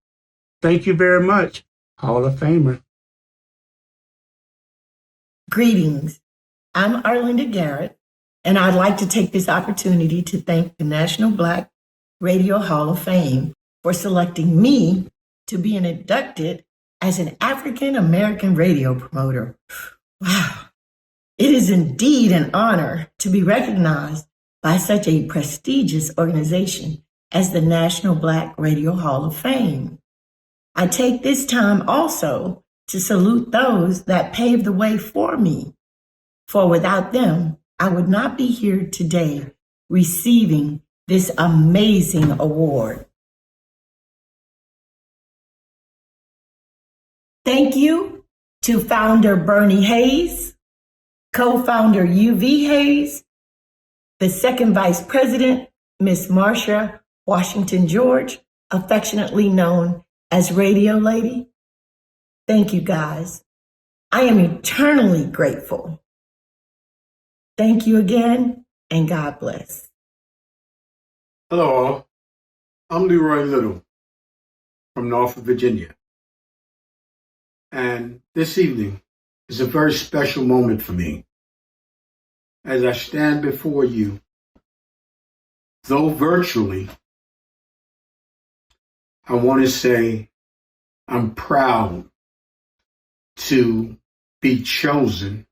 Thank you very much, Hall of Famer. Greetings. I'm Arlinda Garrett, and I'd like to take this opportunity to thank the National Black Radio Hall of Fame for selecting me to be inducted as an African American radio promoter. Wow. It is indeed an honor to be recognized by such a prestigious organization as the National Black Radio Hall of Fame. I take this time also to salute those that paved the way for me, for without them, I would not be here today receiving this amazing award. Thank you to founder Bernie Hayes, co-founder UV Hayes, the second vice president, Miss Marsha Washington George, affectionately known as Radiolady. Thank you, guys. I am eternally grateful. Thank you again, and God bless. Hello, all. I'm Leroy Little from Norfolk, Virginia. And this evening is a very special moment for me. As I stand before you, though virtually, I want to say I'm proud to be chosen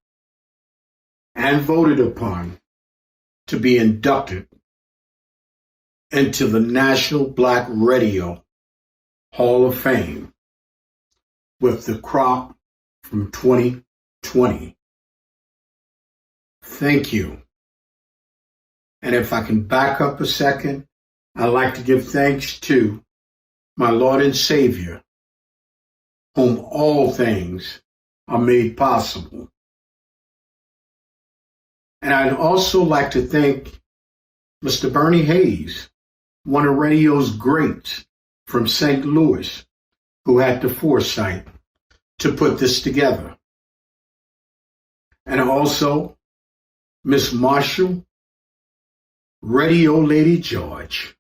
and voted upon to be inducted into the National Black Radio Hall of Fame with the crop from 2020. Thank you. And if I can back up a second, I'd like to give thanks to my Lord and Savior, whom all things are made possible. And I'd also like to thank Mr. Bernie Hayes, one of radio's greats from St. Louis, who had the foresight to put this together. And also Miss Marsha, Radiolady George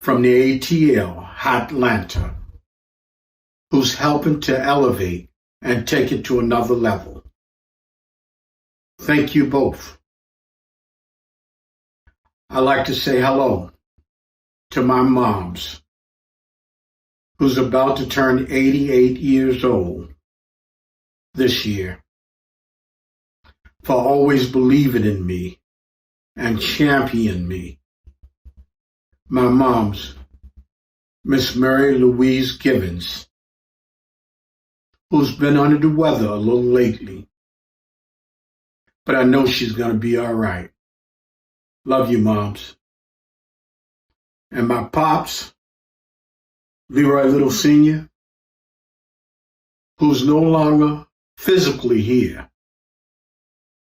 from the ATL, Atlanta, who's helping to elevate and take it to another level. Thank you both. I'd like to say hello to my moms, who's about to turn 88 years old this year, for always believing in me and championing me. My mom's, Miss Mary Louise Givens, who's been under the weather a little lately, but I know she's going to be all right. Love you, moms. And my pops, Leroy Little Sr., who's no longer physically here,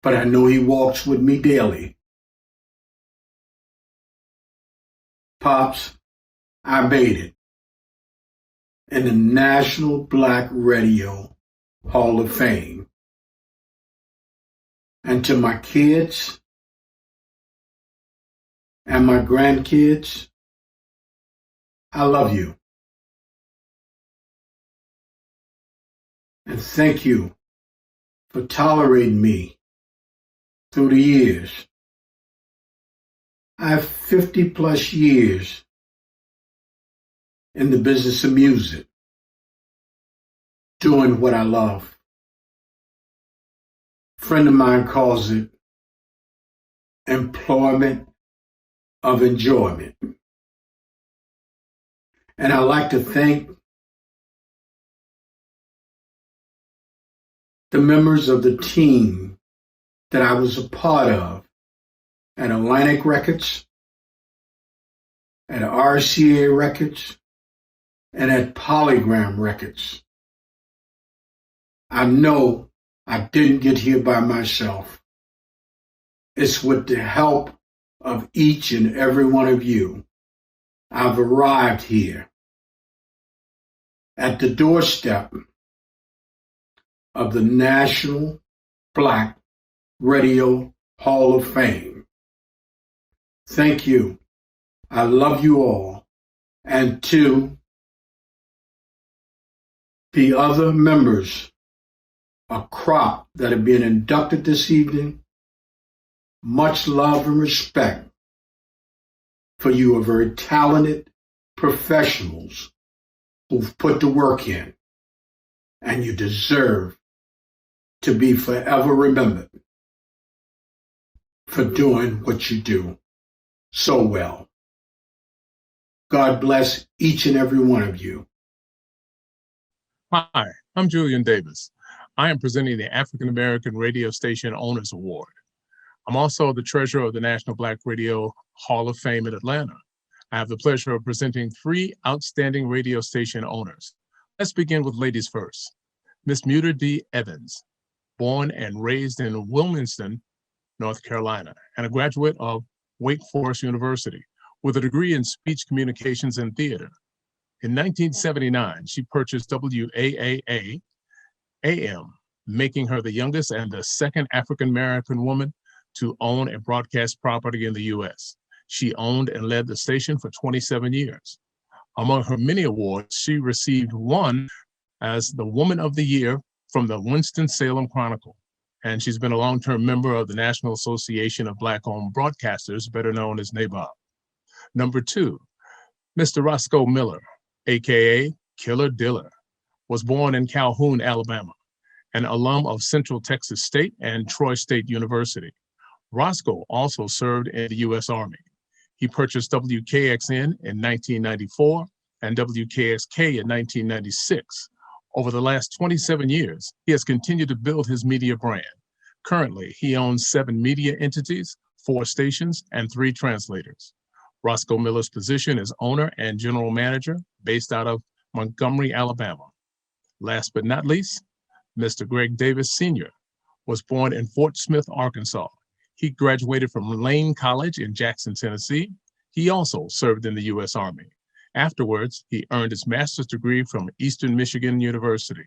but I know he walks with me daily. Pops, I made it in the National Black Radio Hall of Fame. And to my kids and my grandkids, I love you. And thank you for tolerating me through the years. I have 50 plus years in the business of music, doing what I love. A friend of mine calls it employment of enjoyment. And I like to thank the members of the team that I was a part of at Atlantic Records, at RCA Records, and at Polygram Records. I know I didn't get here by myself. It's with the help of each and every one of you I've arrived here at the doorstep of the National Black Radio Hall of Fame. Thank you. I love you all. And to the other members, a crop that have been inducted this evening, much love and respect, for you are very talented professionals who've put the work in, and you deserve to be forever remembered for doing what you do so well. God bless each and every one of you. Hi, I'm Julian Davis. I am presenting the African American Radio Station Owners Award. I'm also the treasurer of the National Black Radio Hall of Fame in Atlanta. I have the pleasure of presenting 3 outstanding radio station owners. Let's begin with ladies first. Miss Muter D. Evans, born and raised in Wilmington, North Carolina, and a graduate of Wake Forest University with a degree in speech communications and theater. In 1979, she purchased WAAA AM, making her the youngest and the second African-American woman to own a broadcast property in the U.S. She owned and led the station for 27 years. Among her many awards, she received one as the Woman of the Year from the Winston-Salem Chronicle, and she's been a long-term member of the National Association of Black-Owned Broadcasters, better known as NABOB. Number 2, Mr. Roscoe Miller, aka Killer Diller, was born in Calhoun, Alabama, an alum of Central Texas State and Troy State University. Roscoe also served in the U.S. Army. He purchased WKXN in 1994 and WKXK in 1996. Over the last 27 years, he has continued to build his media brand. Currently, he owns 7 media entities, 4 stations, and 3 translators. Roscoe Miller's position is owner and general manager based out of Montgomery, Alabama. Last but not least, Mr. Greg Davis Sr. was born in Fort Smith, Arkansas. He graduated from Lane College in Jackson, Tennessee. He also served in the U.S. Army. Afterwards, he earned his master's degree from Eastern Michigan University.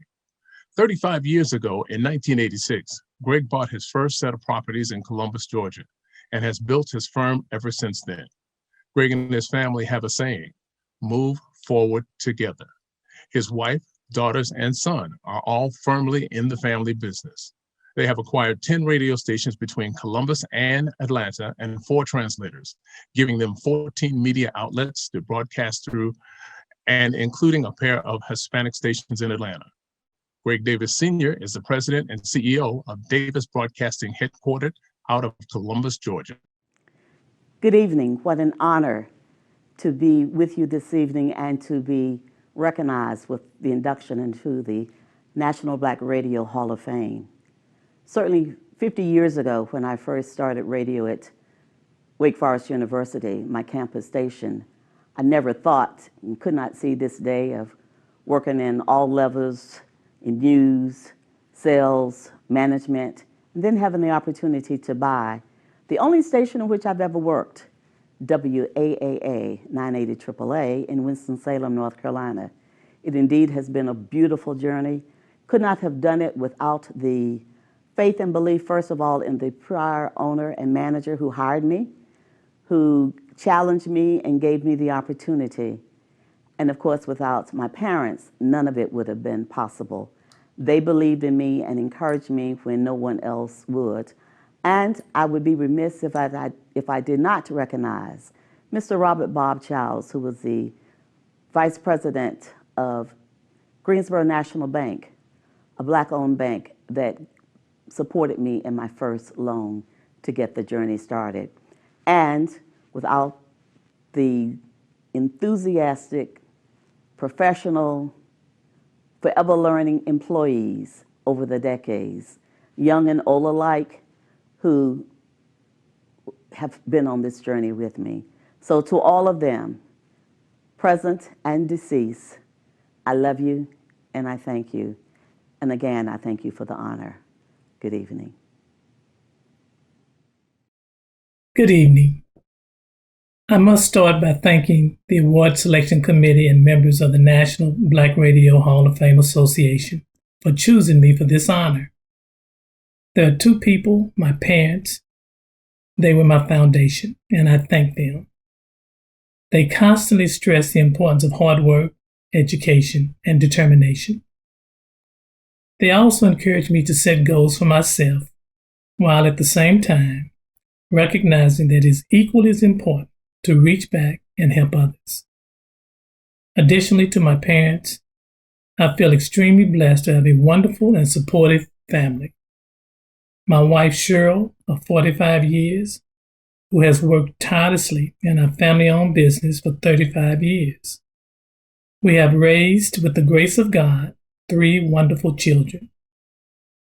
35 years ago, in 1986, Greg bought his first set of properties in Columbus, Georgia, and has built his firm ever since then. Greg and his family have a saying, move forward together. His wife, daughters, and son are all firmly in the family business. They have acquired 10 radio stations between Columbus and Atlanta and 4 translators, giving them 14 media outlets to broadcast through, and including a pair of Hispanic stations in Atlanta. Greg Davis Sr. is the president and CEO of Davis Broadcasting, headquartered out of Columbus, Georgia. Good evening. What an honor to be with you this evening and to be recognized with the induction into the National Black Radio Hall of Fame. Certainly 50 years ago, when I first started radio at Wake Forest University, my campus station, I never thought and could not see this day of working in all levels in news, sales, management, and then having the opportunity to buy the only station in which I've ever worked, WAAA 980 AAA in Winston-Salem, North Carolina. It indeed has been a beautiful journey. Could not have done it without the faith and belief, first of all, in the prior owner and manager who hired me, who challenged me and gave me the opportunity. And of course, without my parents, none of it would have been possible. They believed in me and encouraged me when no one else would. And I would be remiss if I did not recognize Mr. Robert Bob Childs, who was the vice president of Greensboro National Bank, a Black-owned bank that supported me in my first loan to get the journey started. And without the enthusiastic, professional, forever learning employees over the decades, young and old alike, who have been on this journey with me. So to all of them, present and deceased, I love you and I thank you. And again, I thank you for the honor. Good evening. Good evening. I must start by thanking the Award Selection Committee and members of the National Black Radio Hall of Fame Association for choosing me for this honor. There are two people, my parents. They were my foundation, and I thank them. They constantly stress the importance of hard work, education, and determination. They also encourage me to set goals for myself, while at the same time recognizing that it is equally as important to reach back and help others. Additionally, to my parents, I feel extremely blessed to have a wonderful and supportive family. My wife, Cheryl, of 45 years, who has worked tirelessly in our family-owned business for 35 years. We have raised, with the grace of God, 3 wonderful children,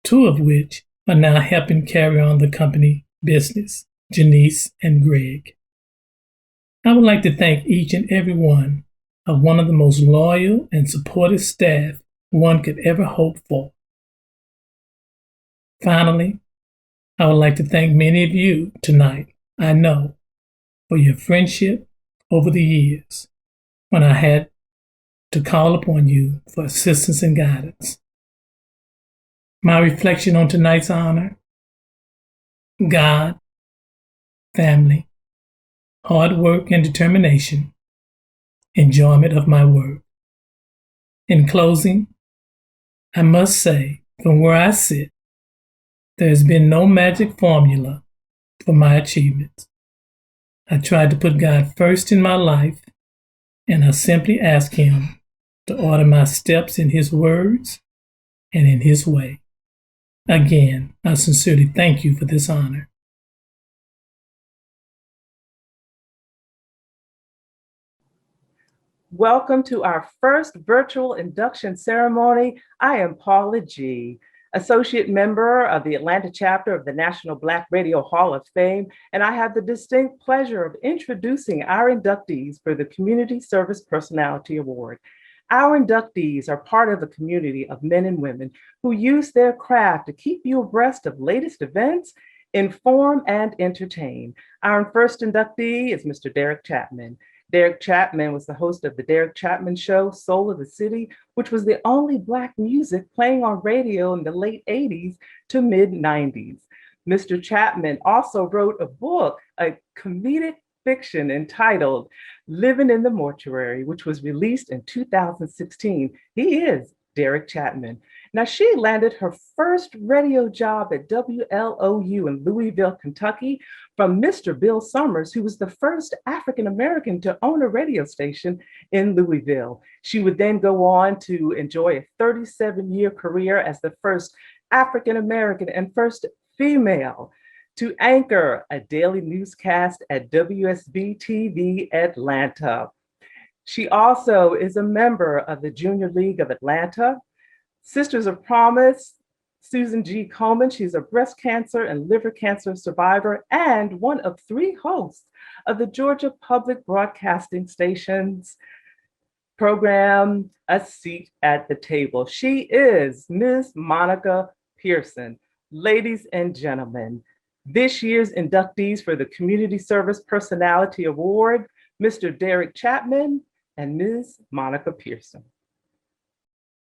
2 of which are now helping carry on the company business, Janice and Greg. I would like to thank each and every one of the most loyal and supportive staff one could ever hope for. Finally, I would like to thank many of you tonight, I know, for your friendship over the years when I had to call upon you for assistance and guidance. My reflection on tonight's honor: God, family, hard work and determination, enjoyment of my work. In closing, I must say, from where I sit, there has been no magic formula for my achievements. I tried to put God first in my life, and I simply ask Him to order my steps in His words and in His way. Again, I sincerely thank you for this honor. Welcome to our first virtual induction ceremony. I am Paula G., Associate Member of the Atlanta chapter of the National Black Radio Hall of Fame, and I have the distinct pleasure of introducing our inductees for the Community Service Personality Award. Our inductees are part of a community of men and women who use their craft to keep you abreast of latest events, inform, and entertain. Our first inductee is Mr. Derek Chapman. Derek Chapman was the host of the Derek Chapman Show, Soul of the City, which was the only Black music playing on radio in the late 80s to mid 90s. Mr. Chapman also wrote a book, a comedic fiction entitled Living in the Mortuary, which was released in 2016. He is Derek Chapman. Now, she landed her first radio job at WLOU in Louisville, Kentucky, from Mr. Bill Summers, who was the first African-American to own a radio station in Louisville. She would then go on to enjoy a 37-year career as the first African-American and first female to anchor a daily newscast at WSB-TV Atlanta. She also is a member of the Junior League of Atlanta, Sisters of Promise, Susan G. Komen. She's a breast cancer and liver cancer survivor and one of 3 hosts of the Georgia Public Broadcasting Station's program, A Seat at the Table. She is Ms. Monica Pearson. Ladies and gentlemen, this year's inductees for the Community Service Personality Award, Mr. Derek Chapman and Ms. Monica Pearson.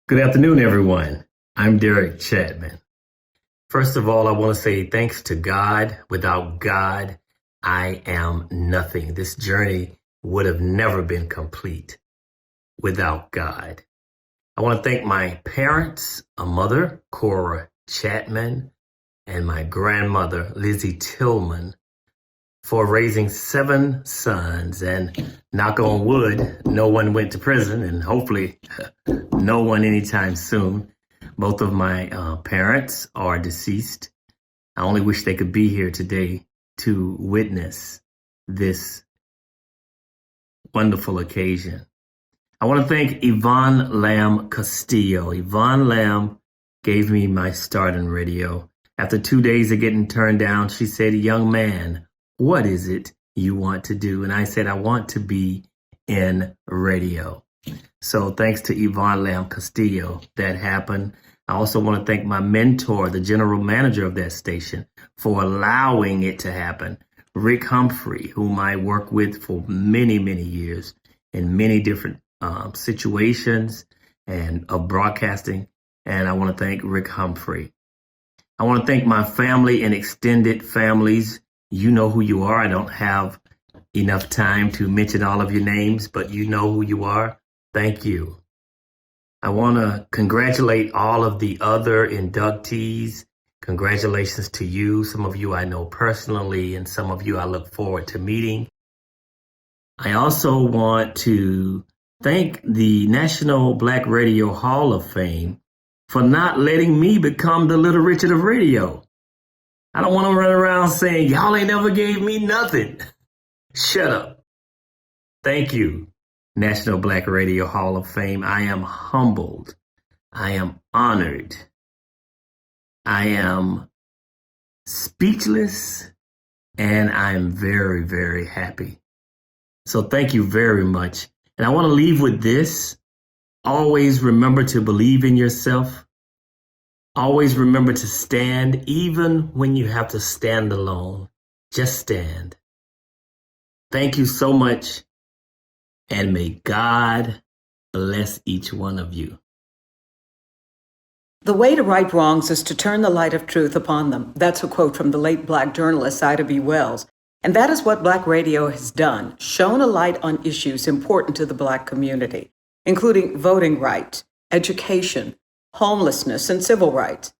Good afternoon, everyone. I'm Derek Chapman. First of all, I want to say thanks to God. Without God, I am nothing. This journey would have never been complete without God. I want to thank my parents, a mother, Cora Chapman, and my grandmother, Lizzie Tillman, for raising 7 sons, and knock on wood, no one went to prison, and hopefully no one anytime soon. Both of my parents are deceased. I only wish they could be here today to witness this wonderful occasion. I want to thank Yvonne Lamb Castillo. Yvonne Lamb gave me my start in radio. After 2 days of getting turned down, she said, "Young man, what is it you want to do?" And I said, "I want to be in radio." So thanks to Yvonne Lamb Castillo, that happened. I also want to thank my mentor, the general manager of that station, for allowing it to happen. Rick Humphrey, whom I worked with for many, many years in many different situations and of broadcasting. And I want to thank Rick Humphrey. I want to thank my family and extended families. You know who you are. I don't have enough time to mention all of your names, but you know who you are. Thank you. I want to congratulate all of the other inductees. Congratulations to you. Some of you I know personally, and some of you I look forward to meeting. I also want to thank the National Black Radio Hall of Fame for not letting me become the Little Richard of radio. I don't want to run around saying, y'all ain't never gave me nothing. Shut up. Thank you, National Black Radio Hall of Fame. I am humbled. I am honored. I am speechless, and I am very, very happy. So thank you very much. And I want to leave with this. Always remember to believe in yourself. Always remember to stand, even when you have to stand alone. Just stand. Thank you so much, and may God bless each one of you. The way to right wrongs is to turn the light of truth upon them. That's a quote from the late Black journalist Ida B. Wells. And that is what Black radio has done, shone a light on issues important to the Black community, including voting rights, education, homelessness, and civil rights.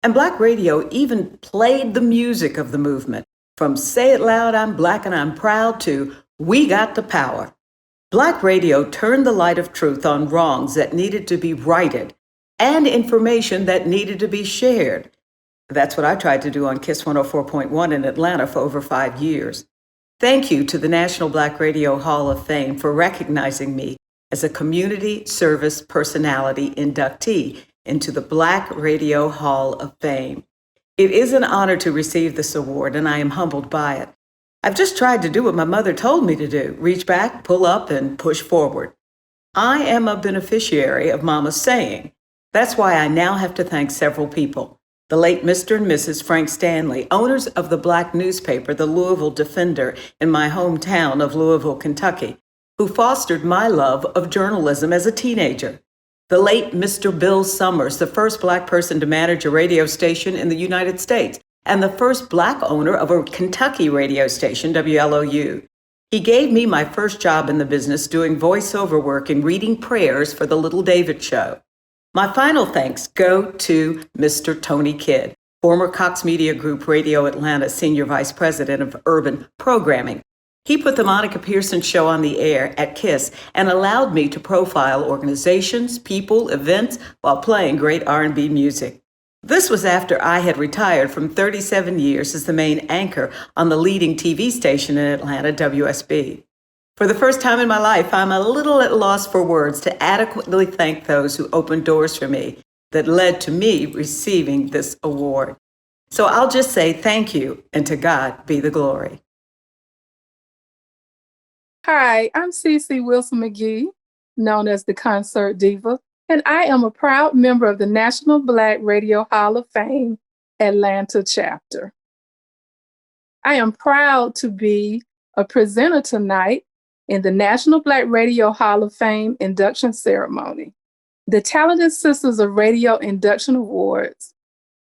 And Black radio even played the music of the movement, from Say It Loud, I'm Black and I'm Proud to We Got the Power. Black radio turned the light of truth on wrongs that needed to be righted and information that needed to be shared. That's what I tried to do on KISS 104.1 in Atlanta for over 5 years. Thank you to the National Black Radio Hall of Fame for recognizing me as a community service personality inductee into the Black Radio Hall of Fame. It is an honor to receive this award, and I am humbled by it. I've just tried to do what my mother told me to do, reach back, pull up, and push forward. I am a beneficiary of Mama's saying. That's why I now have to thank several people. The late Mr. and Mrs. Frank Stanley, owners of the Black newspaper, the Louisville Defender, in my hometown of Louisville, Kentucky, who fostered my love of journalism as a teenager. The late Mr. Bill Summers, the first Black person to manage a radio station in the United States, and the first Black owner of a Kentucky radio station, WLOU. He gave me my first job in the business doing voiceover work and reading prayers for the Little David Show. My final thanks go to Mr. Tony Kidd, former Cox Media Group Radio Atlanta Senior Vice President of Urban Programming. He put the Monica Pearson Show on the air at KISS and allowed me to profile organizations, people, events, while playing great R&B music. This was after I had retired from 37 years as the main anchor on the leading TV station in Atlanta, WSB. For the first time in my life, I'm a little at loss for words to adequately thank those who opened doors for me that led to me receiving this award. So I'll just say thank you, and to God be the glory. Hi, I'm Cece Wilson McGee, known as the Concert Diva, and I am a proud member of the National Black Radio Hall of Fame Atlanta chapter. I am proud to be a presenter tonight in the National Black Radio Hall of Fame induction ceremony. The Talented Sisters of Radio Induction Awards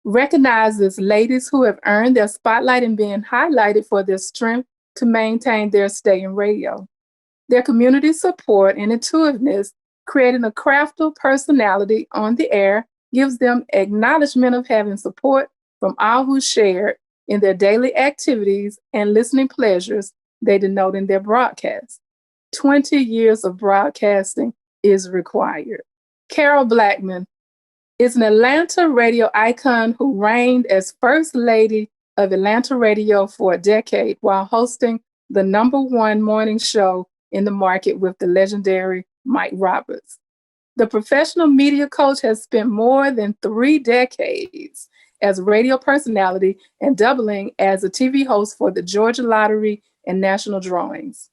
recognizes ladies who have earned their spotlight and being highlighted for their strength to maintain their stay in radio. Their community support and intuitiveness, creating a crafty personality on the air, gives them acknowledgement of having support from all who shared in their daily activities and listening pleasures they denote in their broadcasts. 20 years of broadcasting is required. Carol Blackman is an Atlanta radio icon who reigned as First Lady of Atlanta Radio for a decade while hosting the #1 morning show in the market with the legendary Mike Roberts. The professional media coach has spent more than 3 decades as a radio personality and doubling as a TV host for the Georgia Lottery and National Drawings.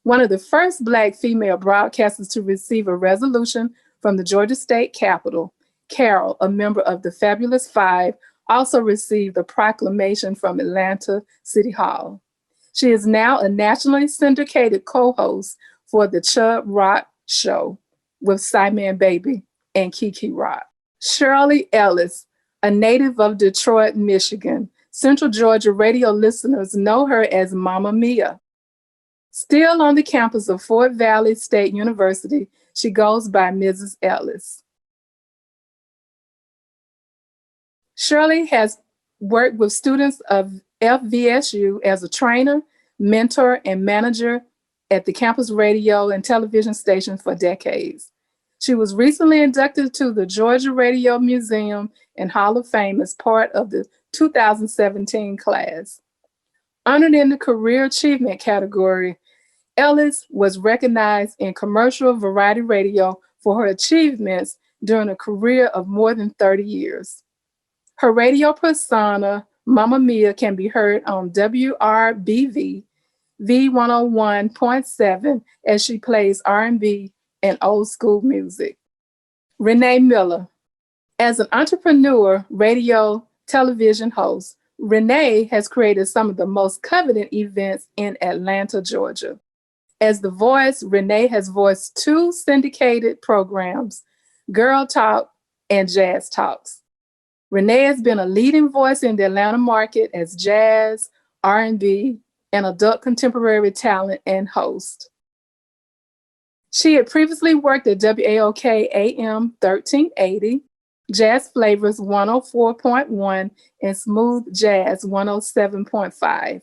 One of the first Black female broadcasters to receive a resolution from the Georgia State Capitol, Carol, a member of the Fabulous Five, also received a proclamation from Atlanta City Hall. She is now a nationally syndicated co-host for the Chubb Rock Show with Simon Baby and Kiki Rock. Shirley Ellis, a native of Detroit, Michigan, Central Georgia radio listeners know her as Mama Mia. Still on the campus of Fort Valley State University, she goes by Mrs. Ellis. Shirley has worked with students of FVSU as a trainer, mentor, and manager at the campus radio and television station for decades. She was recently inducted to the Georgia Radio Museum and Hall of Fame as part of the 2017 class. Honored in the Career Achievement category, Ellis was recognized in commercial variety radio for her achievements during a career of more than 30 years. Her radio persona, Mama Mia, can be heard on WRBV V101.7 as she plays R&B and old school music. Renee Miller. As an entrepreneur, radio, television host, Renee has created some of the most coveted events in Atlanta, Georgia. As the voice, Renee has voiced 2 syndicated programs, Girl Talk and Jazz Talks. Renee has been a leading voice in the Atlanta market as jazz, R&B, and adult contemporary talent and host. She had previously worked at WAOK AM 1380, Jazz Flavors 104.1, and Smooth Jazz 107.5.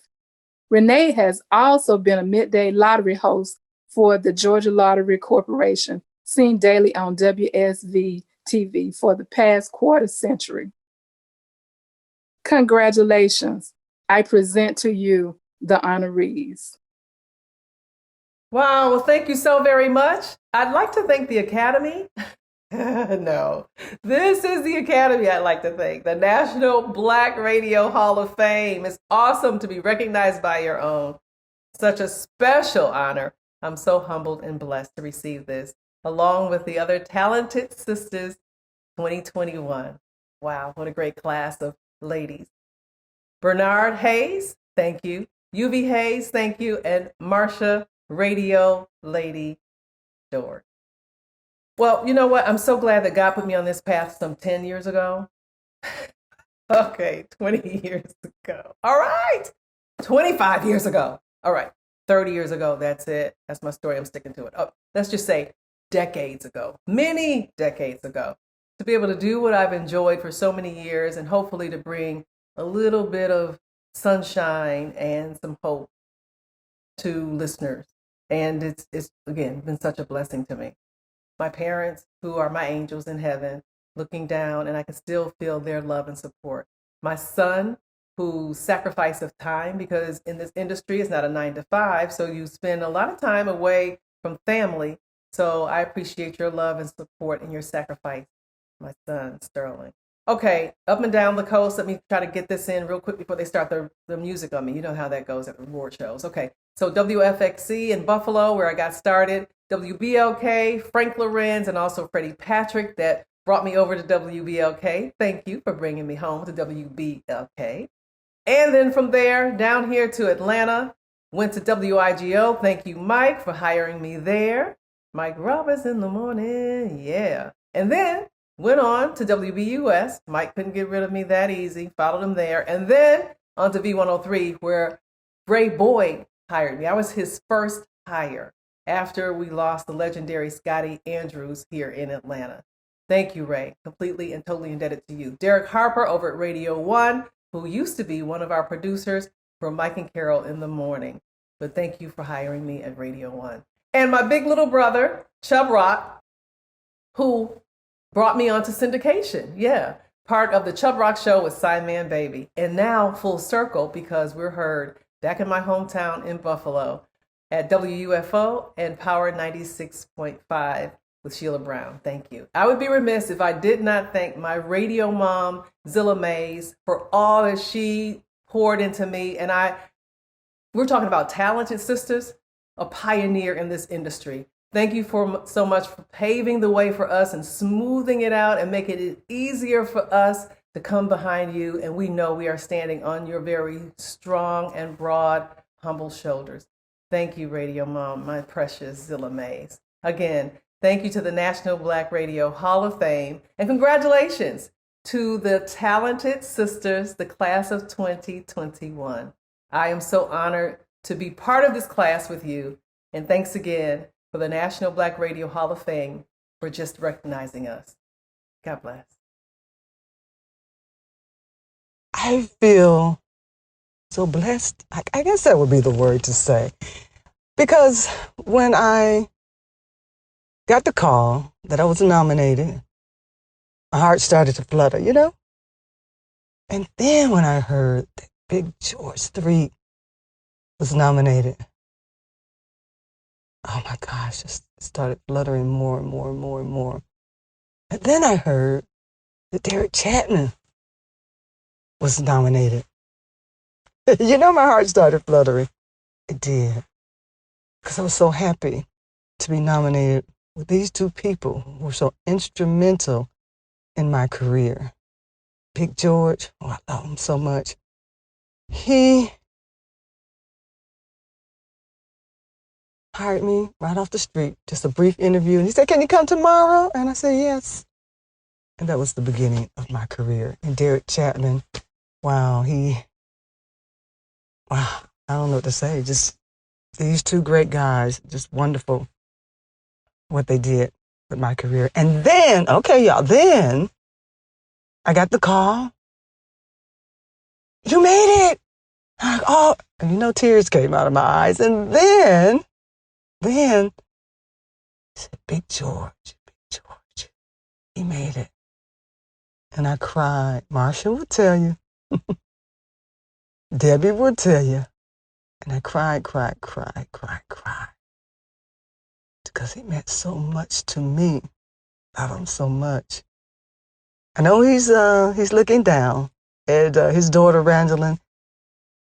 Renee has also been a midday lottery host for the Georgia Lottery Corporation, seen daily on WSV TV for the past quarter century. Congratulations. I present to you the honorees. Wow, well, thank you so very much. I'd like to thank the Academy. No, this is the Academy I'd like to thank, the National Black Radio Hall of Fame. It's awesome to be recognized by your own. Such a special honor. I'm so humbled and blessed to receive this, along with the other talented sisters 2021. Wow, what a great class of ladies. Bernard Hayes, thank you. UV Hayes, thank you. And Marsha, Radiolady Door. Well, you know what? I'm so glad that God put me on this path some 10 years ago. Okay, 20 years ago. All right. 25 years ago. All right. 30 years ago. That's it. That's my story. I'm sticking to it. Oh, let's just say decades ago, many decades ago, to be able to do what I've enjoyed for so many years and hopefully to bring a little bit of sunshine and some hope to listeners. And it's again, been such a blessing to me. My parents, who are my angels in heaven, looking down, and I can still feel their love and support. My son, whose sacrifice of time, because in this industry, it's not a 9 to 5, so you spend a lot of time away from family. So I appreciate your love and support and your sacrifice, my son, Sterling. Okay, up and down the coast. Let me try to get this in real quick before they start the music on me. You know how that goes at award shows. Okay, so WFXC in Buffalo, where I got started. WBLK, Frank Lorenz, and also Freddie Patrick that brought me over to WBLK. Thank you for bringing me home to WBLK. And then from there, down here to Atlanta, went to WIGO. Thank you, Mike, for hiring me there. Mike Roberts in the morning, yeah. And then went on to WBUS. Mike couldn't get rid of me that easy. Followed him there. And then on to V103, where Ray Boyd hired me. I was his first hire after we lost the legendary Scotty Andrews here in Atlanta. Thank you, Ray. Completely and totally indebted to you. Derek Harper over at Radio 1, who used to be one of our producers for Mike and Carol in the morning. But thank you for hiring me at Radio 1. And my big little brother, Chubb Rock, who brought me onto syndication. Yeah, part of the Chubb Rock Show with Sideman Baby. And now full circle, because we're heard back in my hometown in Buffalo at WUFO and Power 96.5 with Sheila Brown. Thank you. I would be remiss if I did not thank my radio mom, Zilla Mays, for all that she poured into me. And we're talking about talented sisters, a pioneer in this industry. Thank you so much for paving the way for us and smoothing it out and making it easier for us to come behind you. And we know we are standing on your very strong and broad, humble shoulders. Thank you, Radio Mom, my precious Zilla Mays. Again, thank you to the National Black Radio Hall of Fame, and congratulations to the talented sisters, the class of 2021. I am so honored to be part of this class with you, and thanks again for the National Black Radio Hall of Fame for just recognizing us. God bless. I feel so blessed. I guess that would be the word to say. Because when I got the call that I was nominated, my heart started to flutter, you know? And then when I heard that Big George Street was nominated, oh my gosh, just started fluttering more and more and more and more. And then I heard that Derek Chapman was nominated. You know, my heart started fluttering. It did. Because I was so happy to be nominated with these two people who were so instrumental in my career. Big George, oh, I love him so much. He hired me right off the street, just a brief interview. And he said, "Can you come tomorrow?" And I said, "Yes." And that was the beginning of my career. And Derek Chapman, wow, I don't know what to say. Just these two great guys, just wonderful what they did with my career. And then, okay, y'all, then I got the call. "You made it." Oh, and you know, tears came out of my eyes. And then he said, Big George, he made it. And I cried. Marsha will tell you. Debbie will tell you. And I cried. Because he meant so much to me. Love him so much. I know he's looking down at his daughter, Randolyn.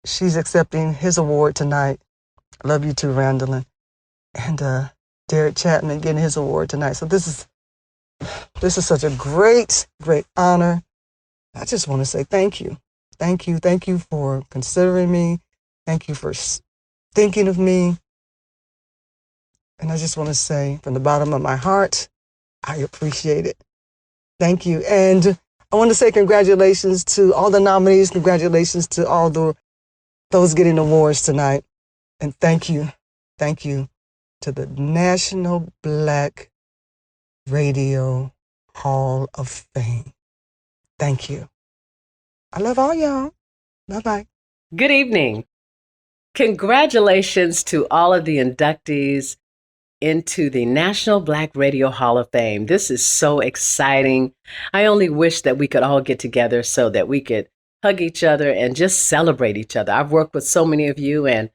She's accepting his award tonight. I love you too, Randolyn. And Derek Chapman getting his award tonight. So this is such a great honor. I just want to say thank you. Thank you for considering me. Thank you for thinking of me. And I just want to say from the bottom of my heart, I appreciate it. Thank you. And I want to say congratulations to all the nominees. Congratulations to all those getting awards tonight. And thank you to the National Black Radio Hall of Fame. Thank you. I love all y'all. Bye-bye. Good evening. Congratulations to all of the inductees into the National Black Radio Hall of Fame. This is so exciting. I only wish that we could all get together so that we could hug each other and just celebrate each other. I've worked with so many of you, and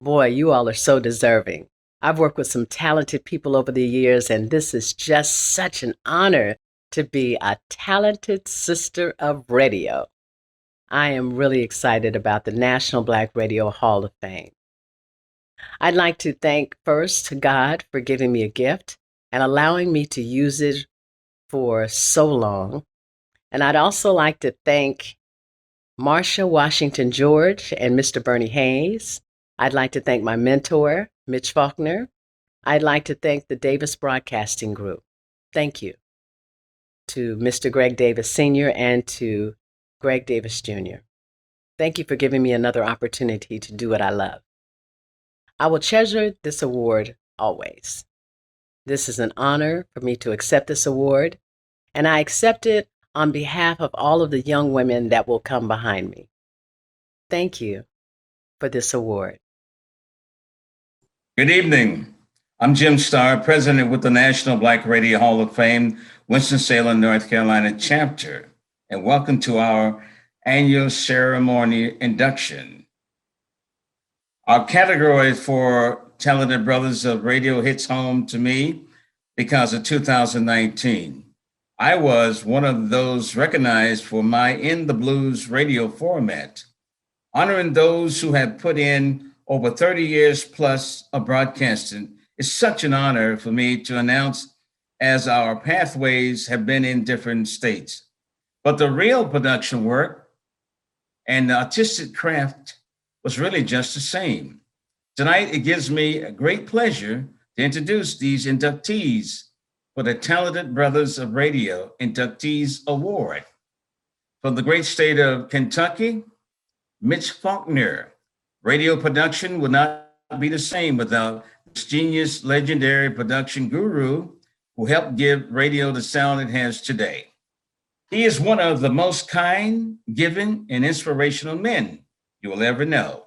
boy, you all are so deserving. I've worked with some talented people over the years, and this is just such an honor to be a talented sister of radio. I am really excited about the National Black Radio Hall of Fame. I'd like to thank first God for giving me a gift and allowing me to use it for so long. And I'd also like to thank Marsha Washington George and Mr. Bernie Hayes. I'd like to thank my mentor, Mitch Faulkner. I'd like to thank the Davis Broadcasting Group. Thank you to Mr. Greg Davis Sr. and to Greg Davis Jr. Thank you for giving me another opportunity to do what I love. I will treasure this award always. This is an honor for me to accept this award, and I accept it on behalf of all of the young women that will come behind me. Thank you for this award. Good evening. I'm Jim Starr, president with the National Black Radio Hall of Fame, Winston-Salem, North Carolina chapter, and welcome to our annual ceremony induction. Our category for talented brothers of radio hits home to me because of 2019. I was one of those recognized for my In the Blues radio format, honoring those who have put in over 30 years plus of broadcasting. It's such an honor for me to announce as our pathways have been in different states. But the real production work and the artistic craft was really just the same. Tonight, it gives me a great pleasure to introduce these inductees for the Talented Brothers of Radio Inductees Award. From the great state of Kentucky, Mitch Faulkner. Radio production would not be the same without this genius, legendary production guru who helped give radio the sound it has today. He is one of the most kind, giving, and inspirational men you will ever know.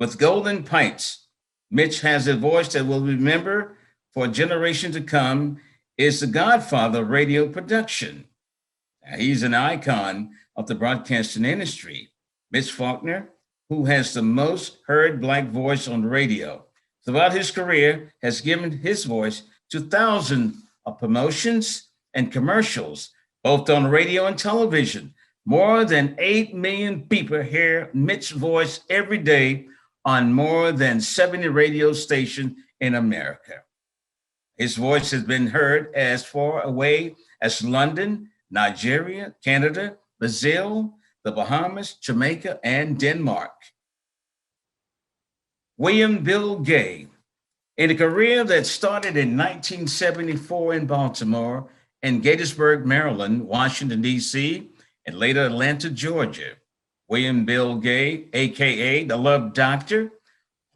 With golden pipes, Mitch has a voice that will remember for a generation to come, is the godfather of radio production. Now, he's an icon of the broadcasting industry. Mitch Faulkner, who has the most heard Black voice on radio, throughout his career has given his voice to thousands of promotions and commercials, both on radio and television. More than 8 million people hear Mitch's voice every day on more than 70 radio stations in America. His voice has been heard as far away as London, Nigeria, Canada, Brazil, the Bahamas, Jamaica, and Denmark. William Bill Gay, in a career that started in 1974 in Baltimore and Gettysburg, Maryland, Washington, D.C., and later Atlanta, Georgia. William Bill Gay, AKA the Love Doctor,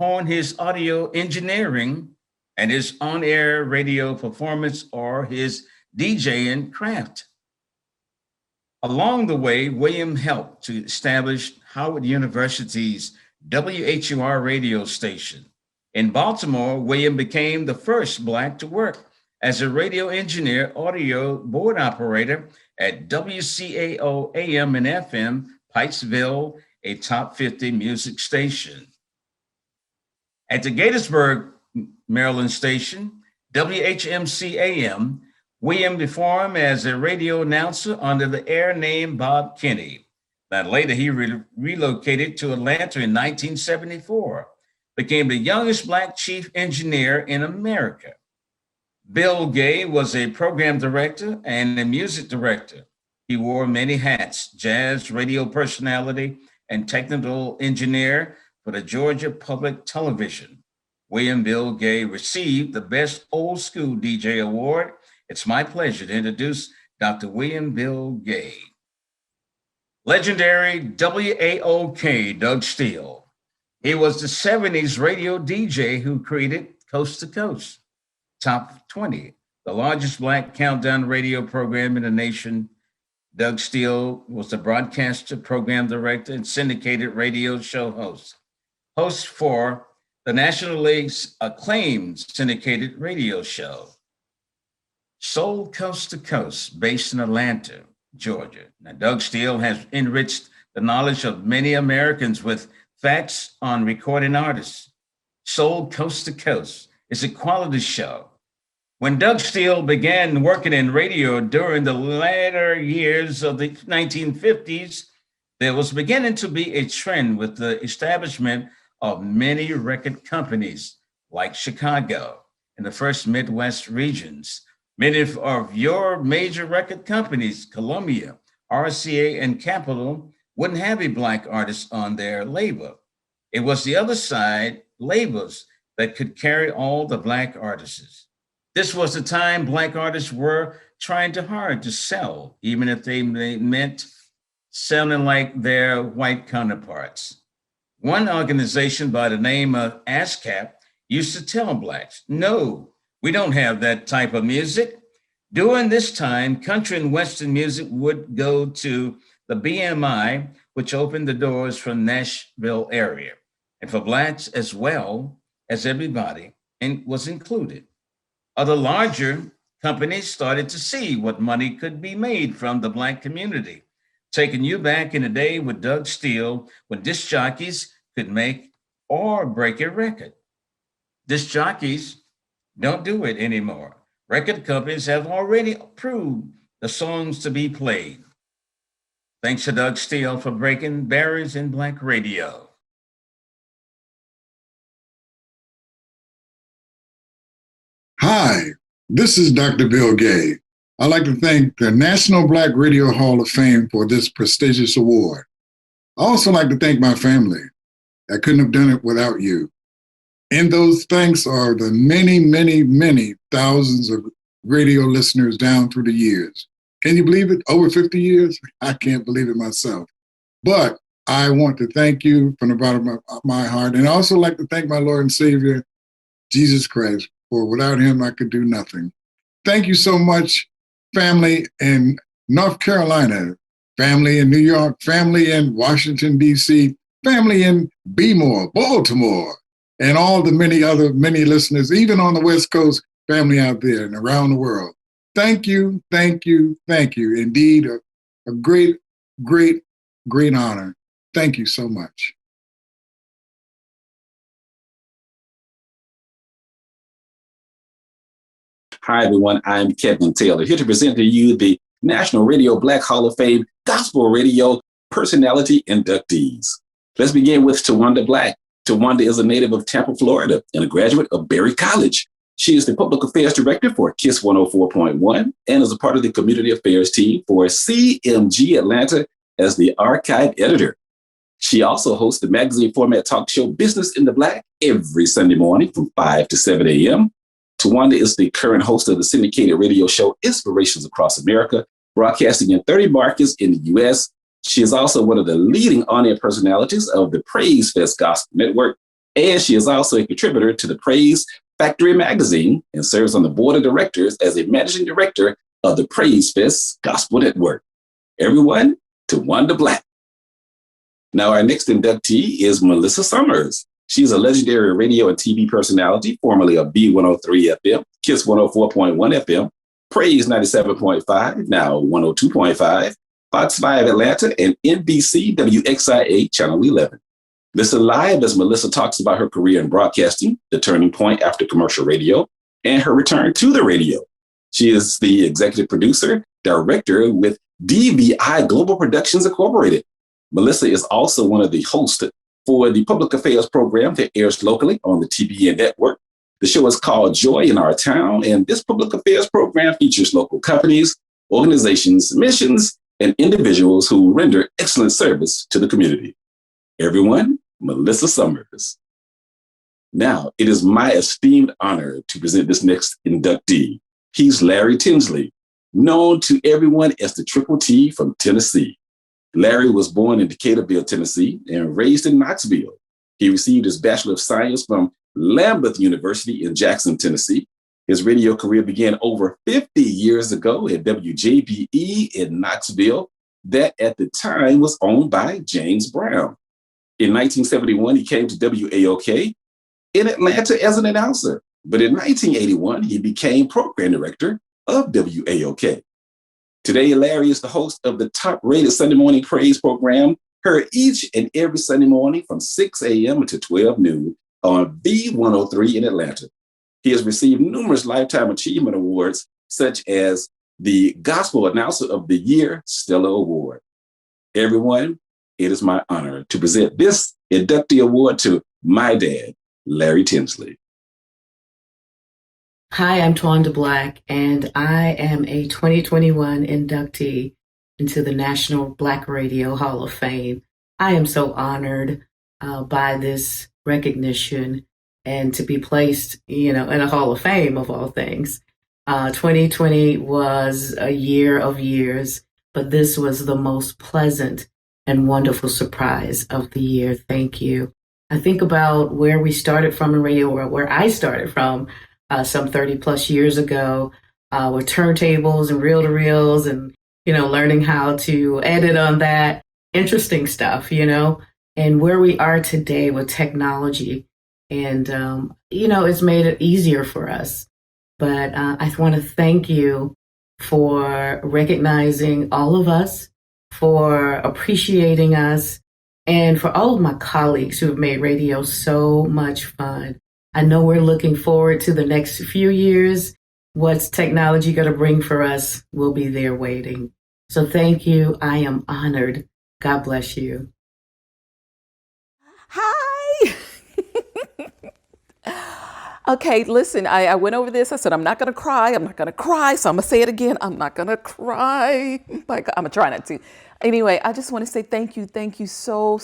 honed his audio engineering and his on-air radio performance or his DJing craft. Along the way, William helped to establish Howard University's WHUR radio station. In Baltimore, William became the first Black to work as a radio engineer, audio board operator at WCAO AM and FM, Pikesville, a top 50 music station. At the Gettysburg, Maryland station, WHMC AM, William performed as a radio announcer under the air name Bob Kenny. Then later he relocated to Atlanta in 1974, became the youngest Black chief engineer in America. Bill Gay was a program director and a music director. He wore many hats: jazz radio personality and technical engineer for the Georgia Public Television. William Bill Gay received the Best Old School DJ Award. It's my pleasure to introduce Dr. William Bill Gay. Legendary WAOK Doug Steele. He was the 70s radio DJ who created Coast to Coast, Top 20, the largest Black countdown radio program in the nation. Doug Steele was the broadcaster, program director, and syndicated radio show host. Host for the nationally acclaimed syndicated radio show, Soul Coast to Coast, based in Atlanta, Georgia. Now, Doug Steele has enriched the knowledge of many Americans with facts on recording artists. Soul Coast to Coast is a quality show. When Doug Steele began working in radio during the latter years of the 1950s, there was beginning to be a trend with the establishment of many record companies like Chicago and the first Midwest regions. Many of your major record companies, Columbia, RCA, and Capitol, wouldn't have a Black artist on their label. It was the other side, labels, that could carry all the Black artists. This was the time Black artists were trying too hard to sell, even if they meant sounding like their white counterparts. One organization by the name of ASCAP used to tell Blacks, no, we don't have that type of music. During this time, country and Western music would go to the BMI, which opened the doors from Nashville area, and for Blacks as well as everybody, and was included. Other larger companies started to see what money could be made from the Black community, taking you back in the day with Doug Steele, when disc jockeys could make or break a record. Disc jockeys don't do it anymore. Record companies have already approved the songs to be played. Thanks to Doug Steele for breaking barriers in Black radio. Hi, this is Dr. Bill Gay. I'd like to thank the National Black Radio Hall of Fame for this prestigious award. I also like to thank my family. I couldn't have done it without you. And those thanks are the many, many, many thousands of radio listeners down through the years. Can you believe it? Over 50 years? I can't believe it myself. But I want to thank you from the bottom of my heart. And I also like to thank my Lord and Savior, Jesus Christ, for without him, I could do nothing. Thank you so much, family in North Carolina, family in New York, family in Washington, D.C., family in Bmore, Baltimore, and all the many listeners, even on the West Coast, family out there and around the world. Thank you, thank you, thank you. Indeed, a great, great, great honor. Thank you so much. Hi, everyone. I'm Kevin Taylor, here to present to you the National Radio Black Hall of Fame Gospel Radio Personality Inductees. Let's begin with Tawanda Black. Tawanda is a native of Tampa, Florida, and a graduate of Berry College. She is the Public Affairs Director for KISS 104.1 and is a part of the Community Affairs team for CMG Atlanta as the archive editor. She also hosts the magazine format talk show Business in the Black every Sunday morning from 5 to 7 a.m. Tawanda is the current host of the syndicated radio show Inspirations Across America, broadcasting in 30 markets in the U.S. She is also one of the leading on-air personalities of the Praise Fest Gospel Network, and she is also a contributor to the Praise Factory magazine and serves on the board of directors as a managing director of the Praise Fest Gospel Network. Everyone, Tawanda Black. Now, our next inductee is Melissa Summers. She's a legendary radio and TV personality, formerly of B103 FM, KISS 104.1 FM, Praise 97.5, now 102.5, Fox 5 Atlanta, and NBC WXIA Channel 11. Listen live as Melissa talks about her career in broadcasting, the turning point after commercial radio, and her return to the radio. She is the executive producer, director with DVI Global Productions Incorporated. Melissa is also one of the hosts for the public affairs program that airs locally on the TBN network. The show is called Joy in Our Town, and this public affairs program features local companies, organizations, missions, and individuals who render excellent service to the community. Everyone, Melissa Summers. Now, it is my esteemed honor to present this next inductee. He's Larry Tinsley, known to everyone as the Triple T from Tennessee. Larry was born in Decaturville, Tennessee, and raised in Knoxville. He received his Bachelor of Science from Lambeth University in Jackson, Tennessee. His radio career began over 50 years ago at WJBE in Knoxville, that at the time was owned by James Brown. In 1971, he came to WAOK in Atlanta as an announcer, but in 1981, he became program director of WAOK. Today, Larry is the host of the top-rated Sunday morning praise program, heard each and every Sunday morning from 6 a.m. until 12 noon on B103 in Atlanta. He has received numerous Lifetime Achievement Awards, such as the Gospel Announcer of the Year Stellar Award. Everyone, it is my honor to present this inductee award to my dad, Larry Tinsley. Hi, I'm Tawanda Black, and I am a 2021 inductee into the National Black Radio Hall of Fame. I am so honored by this recognition and to be placed, in a Hall of Fame of all things. 2020 was a year of years, but this was the most pleasant and wonderful surprise of the year. Thank you. I think about where we started from in radio, or where I started from some 30 plus years ago with turntables and reel-to-reels and, learning how to edit on that. Interesting stuff, and where we are today with technology. And, it's made it easier for us. But I want to thank you for recognizing all of us, for appreciating us, and for all of my colleagues who have made radio so much fun. I know we're looking forward to the next few years what's technology going to bring for us will be there waiting. So thank you. I am honored. God bless you. Hi. Okay, listen, I went over this. I said, I'm not going to cry. I'm not going to cry. So I'm going to say it again. I'm not going to cry. Like, I'm going to try not to. Anyway, I just want to say thank you. Thank you so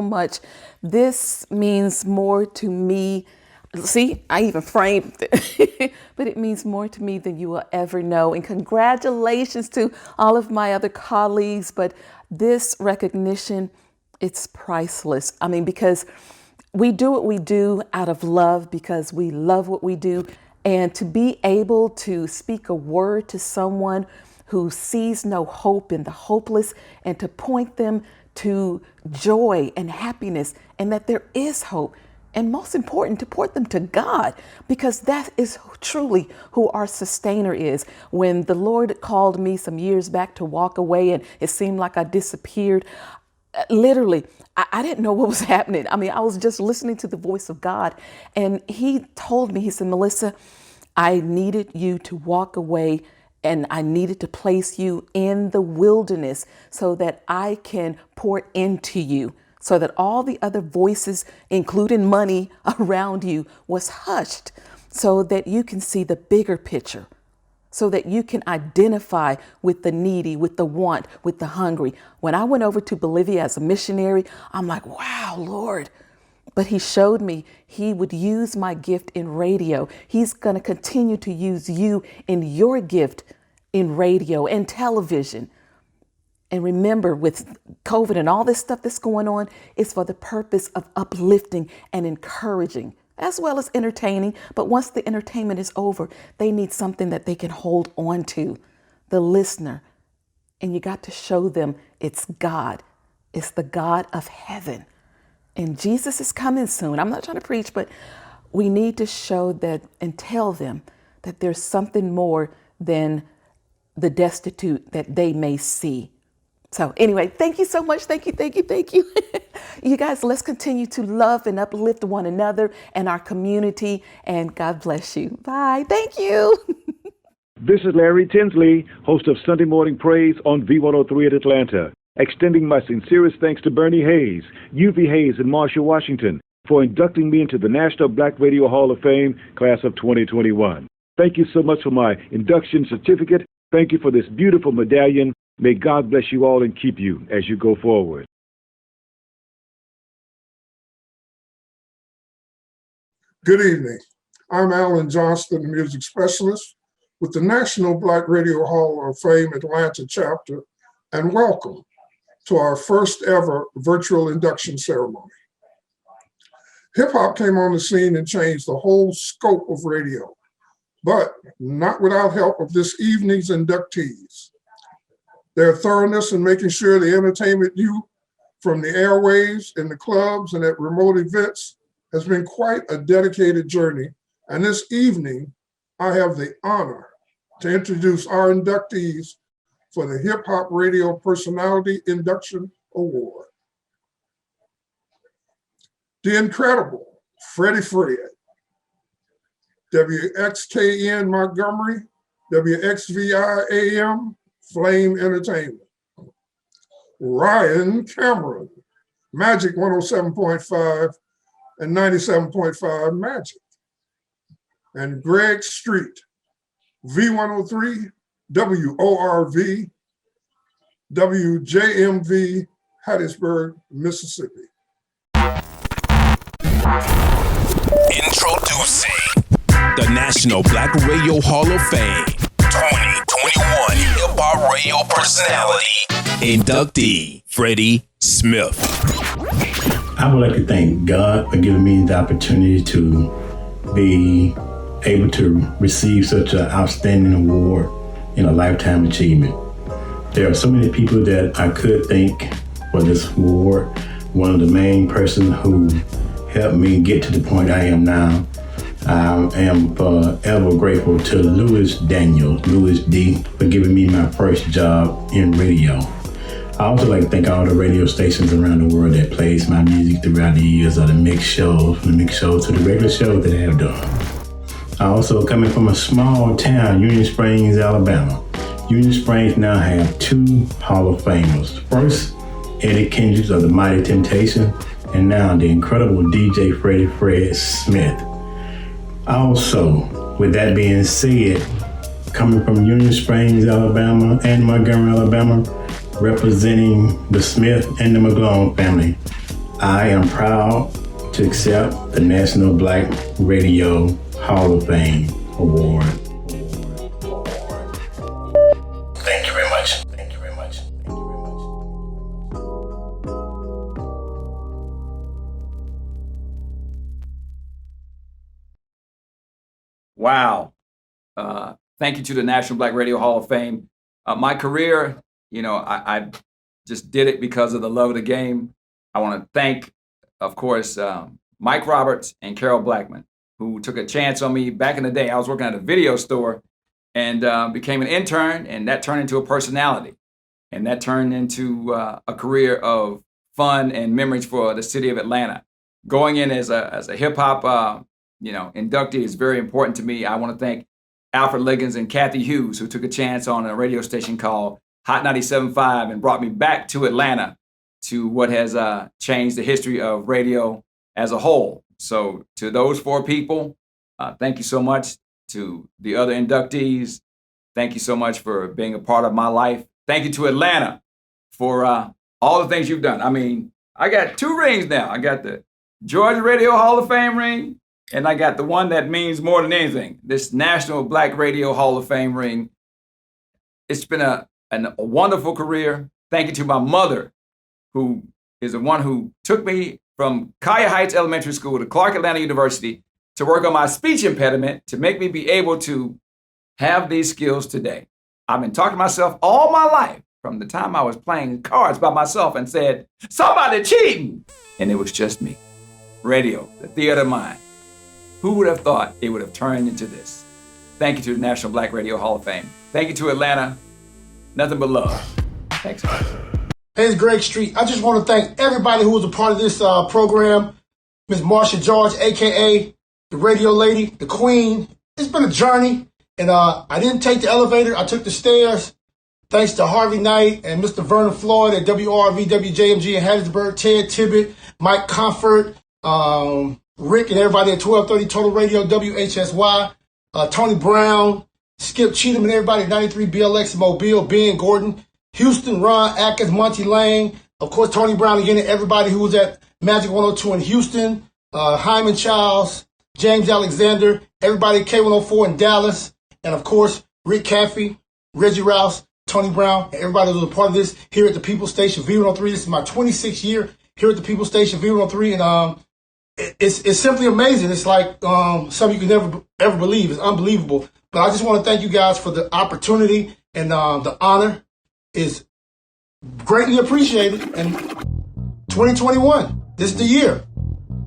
much. This means more to me. See, I even framed it, but it means more to me than you will ever know. And congratulations to all of my other colleagues. But this recognition, it's priceless. I mean, because we do what we do out of love, because we love what we do. And to be able to speak a word to someone who sees no hope in the hopeless, and to point them to joy and happiness, and that there is hope. And most important, to point them to God, because that is truly who our sustainer is. When the Lord called me some years back to walk away and it seemed like I disappeared, literally, I didn't know what was happening. I mean, I was just listening to the voice of God. And he told me, he said, Melissa, I needed you to walk away, and I needed to place you in the wilderness so that I can pour into you, so that all the other voices, including money around you, was hushed, so that you can see the bigger picture, so that you can identify with the needy, with the want, with the hungry. When I went over to Bolivia as a missionary, I'm like, wow, Lord. But he showed me he would use my gift in radio. He's going to continue to use you in your gift in radio and television. And remember, with COVID and all this stuff that's going on, it's for the purpose of uplifting and encouraging, as well as entertaining. But once the entertainment is over, they need something that they can hold on to, the listener. And you got to show them it's God. It's the God of heaven. And Jesus is coming soon. I'm not trying to preach, but we need to show that and tell them that there's something more than the destitute that they may see. So anyway, thank you so much. Thank you. You guys, let's continue to love and uplift one another and our community. And God bless you. Bye. Thank you. This is Larry Tinsley, host of Sunday Morning Praise on V103 at Atlanta, extending my sincerest thanks to Bernie Hayes, UV Hayes, and Marsha, Washington, for inducting me into the National Black Radio Hall of Fame, class of 2021. Thank you so much for my induction certificate. Thank you for this beautiful medallion. May God bless you all and keep you as you go forward. Good evening. I'm Alan Johnston, the music specialist with the National Black Radio Hall of Fame Atlanta chapter, and welcome to our first ever virtual induction ceremony. Hip hop came on the scene and changed the whole scope of radio, but not without help of this evening's inductees. Their thoroughness in making sure the entertainment you from the airwaves, in the clubs, and at remote events has been quite a dedicated journey. And this evening, I have the honor to introduce our inductees for the Hip Hop Radio Personality Induction Award. The incredible Freddie Fred, WXKN Montgomery, WXVI AM, Flame Entertainment. Ryan Cameron, Magic 107.5 and 97.5 Magic. And Greg Street, V103, WORV, WJMV, Hattiesburg, Mississippi. Introducing the National Black Radio Hall of Fame 2021 Hip Hop Radio Personality Inductee Freddie Smith. I would like to thank God for giving me the opportunity to be able to receive such an outstanding award in a lifetime achievement. There are so many people that I could thank for this award. One of the main person who helped me get to the point I am now. I am forever grateful to Louis D, for giving me my first job in radio. I also like to thank all the radio stations around the world that plays my music throughout the years of the mix shows, from the mix shows to the regular shows that I have done. I also coming from a small town, Union Springs, Alabama. Union Springs now have 2 Hall of Famers. First, Eddie Kendricks of the Mighty Temptation, and now the incredible DJ Freddie Fred Smith. Also, with that being said, coming from Union Springs, Alabama, and Montgomery, Alabama, representing the Smith and the McGlone family, I am proud to accept the National Black Radio Hall of Fame Award. Thank you very much. Thank you very much. Thank you very much. Wow. Thank you to the National Black Radio Hall of Fame. My career, I just did it because of the love of the game. I want to thank, of course, Mike Roberts and Carol Blackman, who took a chance on me back in the day. I was working at a video store and became an intern, and that turned into a personality. And that turned into a career of fun and memories for the city of Atlanta. Going in as a hip hop, inductee is very important to me. I want to thank Alfred Liggins and Kathy Hughes, who took a chance on a radio station called Hot 97.5 and brought me back to Atlanta to what has changed the history of radio as a whole. So to those 4 people, thank you so much. To the other inductees, thank you so much for being a part of my life. Thank you to Atlanta for all the things you've done. I mean, I got 2 rings now. I got the Georgia Radio Hall of Fame ring, and I got the one that means more than anything, this National Black Radio Hall of Fame ring. It's been a wonderful career. Thank you to my mother, who is the one who took me from Kaya Heights Elementary School to Clark Atlanta University to work on my speech impediment to make me be able to have these skills today. I've been talking to myself all my life from the time I was playing cards by myself and said, somebody cheating. And it was just me. Radio, the theater of mind. Who would have thought it would have turned into this? Thank you to the National Black Radio Hall of Fame. Thank you to Atlanta. Nothing but love. Thanks, guys. Hey, it's Greg Street. I just want to thank everybody who was a part of this program. Ms. Marsha George, a.k.a. the Radiolady, the Queen. It's been a journey, and I didn't take the elevator. I took the stairs. Thanks to Harvey Knight and Mr. Vernon Floyd at WRV, WJMG in Hattiesburg, Ted Tibbett, Mike Comfort, Rick and everybody at 1230 Total Radio, WHSY, Tony Brown, Skip Cheatham and everybody at 93 BLX in Mobile, Ben Gordon, Houston, Ron Atkins, Monty Lane, of course, Tony Brown again, and everybody who was at Magic 102 in Houston, Hyman Childs, James Alexander, everybody at K104 in Dallas, and of course, Rick Caffey, Reggie Rouse, Tony Brown, and everybody who was a part of this here at the People Station, V103. This is my 26th year here at the People Station, V103, and it's simply amazing. It's like something you can never ever believe. It's unbelievable. But I just want to thank you guys for the opportunity, and the honor is greatly appreciated. And 2021, this is the year.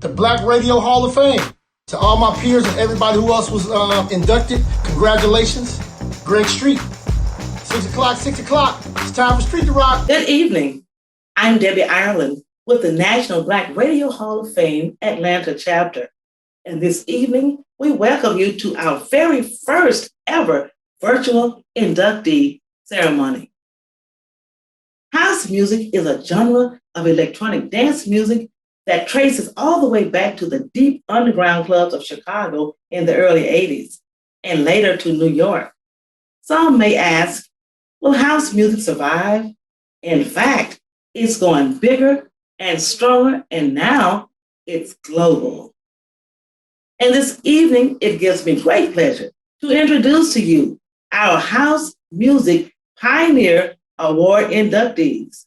The Black Radio Hall of Fame. To all my peers and everybody who else was inducted, congratulations. Greg Street. 6 o'clock. It's time for Street to Rock. Good evening. I'm Debbie Ireland with the National Black Radio Hall of Fame Atlanta chapter. And this evening, we welcome you to our very first ever virtual inductee ceremony. House music is a genre of electronic dance music that traces all the way back to the deep underground clubs of Chicago in the early 80s and later to New York. Some may ask, will house music survive? In fact, it's going bigger and stronger, and now it's global. And this evening, it gives me great pleasure to introduce to you our House Music Pioneer Award inductees.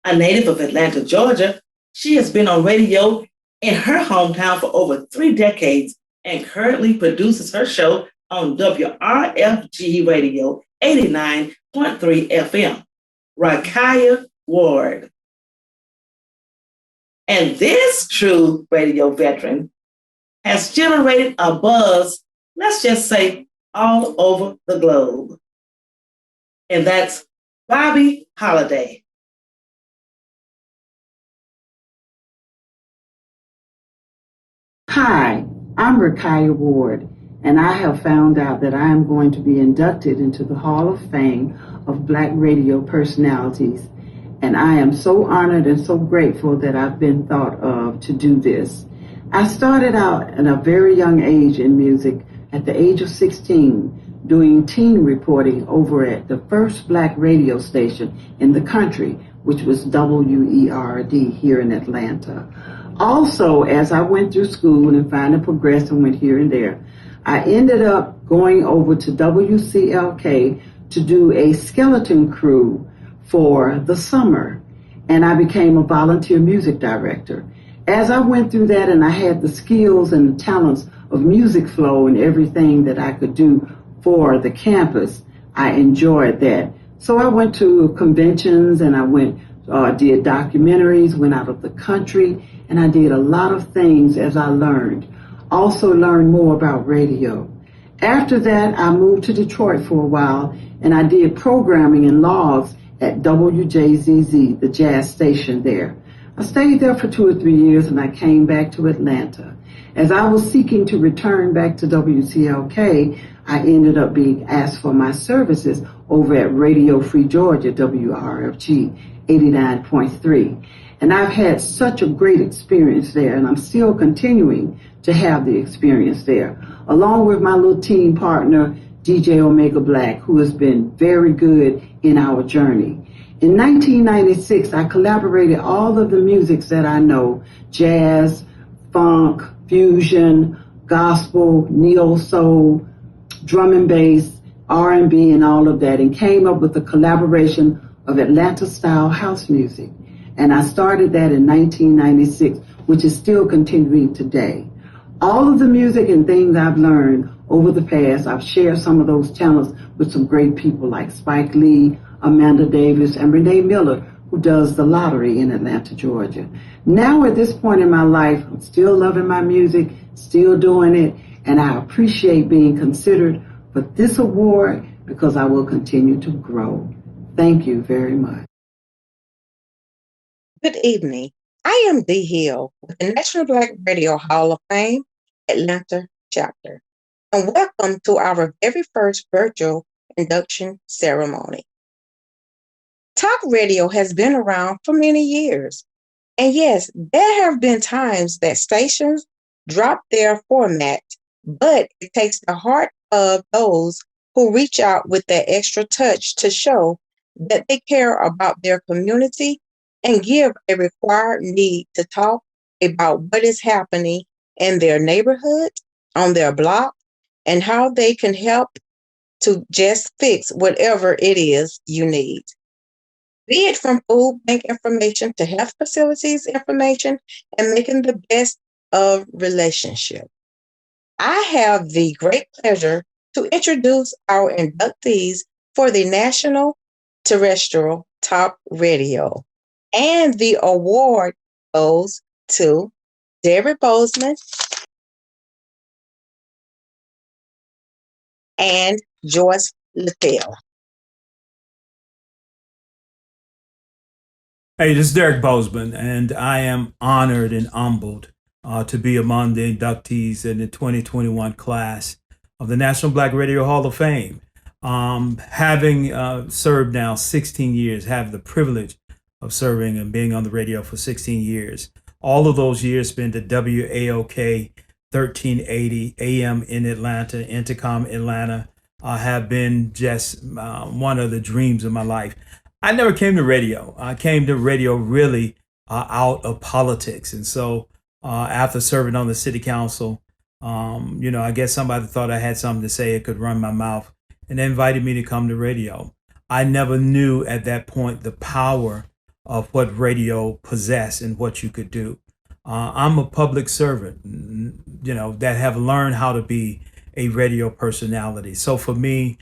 A native of Atlanta, Georgia, she has been on radio in her hometown for over 3 decades and currently produces her show on WRFG Radio 89.3 FM, Rakaya Ward. And this true radio veteran has generated a buzz, let's just say, all over the globe. And that's Bobby Holiday. Hi, I'm Rakaya Ward, and I have found out that I am going to be inducted into the Hall of Fame of Black radio personalities. And I am so honored and so grateful that I've been thought of to do this. I started out at a very young age in music, at the age of 16, doing teen reporting over at the first Black radio station in the country, which was WERD here in Atlanta. Also, as I went through school and finally progressed and went here and there, I ended up going over to WCLK to do a skeleton crew for the summer, and I became a volunteer music director. As I went through that and I had the skills and the talents of music flow and everything that I could do for the campus, I enjoyed that. So I went to conventions and I did documentaries, went out of the country, and I did a lot of things as I learned. Also learned more about radio. After that, I moved to Detroit for a while and I did programming and logs at WJZZ, the jazz station there. I stayed there for 2 or 3 years and I came back to Atlanta. As I was seeking to return back to WCLK, I ended up being asked for my services over at Radio Free Georgia, WRFG 89.3. And I've had such a great experience there, and I'm still continuing to have the experience there, along with my little team partner, DJ Omega Black, who has been very good in our journey. In 1996, I collaborated all of the musics that I know, jazz, funk, fusion, gospel, neo-soul, drum and bass, R&B, and all of that, and came up with a collaboration of Atlanta-style house music. And I started that in 1996, which is still continuing today. All of the music and things I've learned over the past, I've shared some of those talents with some great people like Spike Lee, Amanda Davis, and Renee Miller, who does the lottery in Atlanta, Georgia. Now at this point in my life, I'm still loving my music, still doing it, and I appreciate being considered for this award because I will continue to grow. Thank you very much. Good evening. I am Dee Hill with the National Black Radio Hall of Fame, Atlanta chapter, and welcome to our very first virtual induction ceremony. Talk radio has been around for many years, and yes, there have been times that stations drop their format, but it takes the heart of those who reach out with that extra touch to show that they care about their community and give a required need to talk about what is happening in their neighborhood, on their block, and how they can help to just fix whatever it is you need. Be it from food bank information to health facilities information and making the best of relationship. I have the great pleasure to introduce our inductees for the National Terrestrial Talk Radio. And the award goes to Derek Bozeman and Joyce Littell. Hey, this is Derek Bozeman, and I am honored and humbled to be among the inductees in the 2021 class of the National Black Radio Hall of Fame. Having served now 16 years, have the privilege of serving and being on the radio for 16 years. All of those years spent at WAOK 1380 AM in Atlanta, Intercom Atlanta, have been just one of the dreams of my life. I never came to radio. I came to radio really out of politics. And so after serving on the city council, I guess somebody thought I had something to say, it could run my mouth, and they invited me to come to radio. I never knew at that point the power of what radio possessed and what you could do. I'm a public servant, that have learned how to be a radio personality. So for me,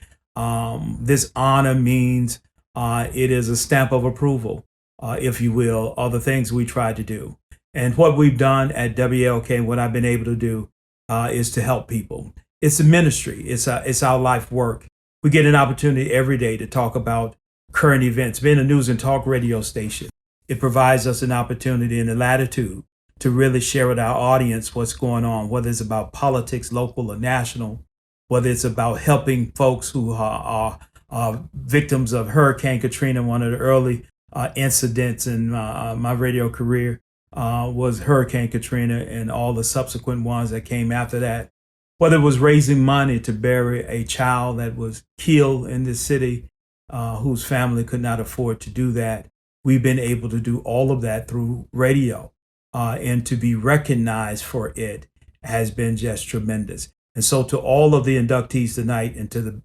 this honor means it is a stamp of approval, if you will, of the things we try to do. And what we've done at WLK and what I've been able to do is to help people. It's a ministry. It's our life work. We get an opportunity every day to talk about current events. Being a news and talk radio station, it provides us an opportunity and a latitude to really share with our audience what's going on, whether it's about politics, local or national, whether it's about helping folks who are victims of Hurricane Katrina. One of the early incidents in my radio career was Hurricane Katrina and all the subsequent ones that came after that. Whether it was raising money to bury a child that was killed in this city, whose family could not afford to do that. We've been able to do all of that through radio, and to be recognized for it has been just tremendous. And so to all of the inductees tonight and to the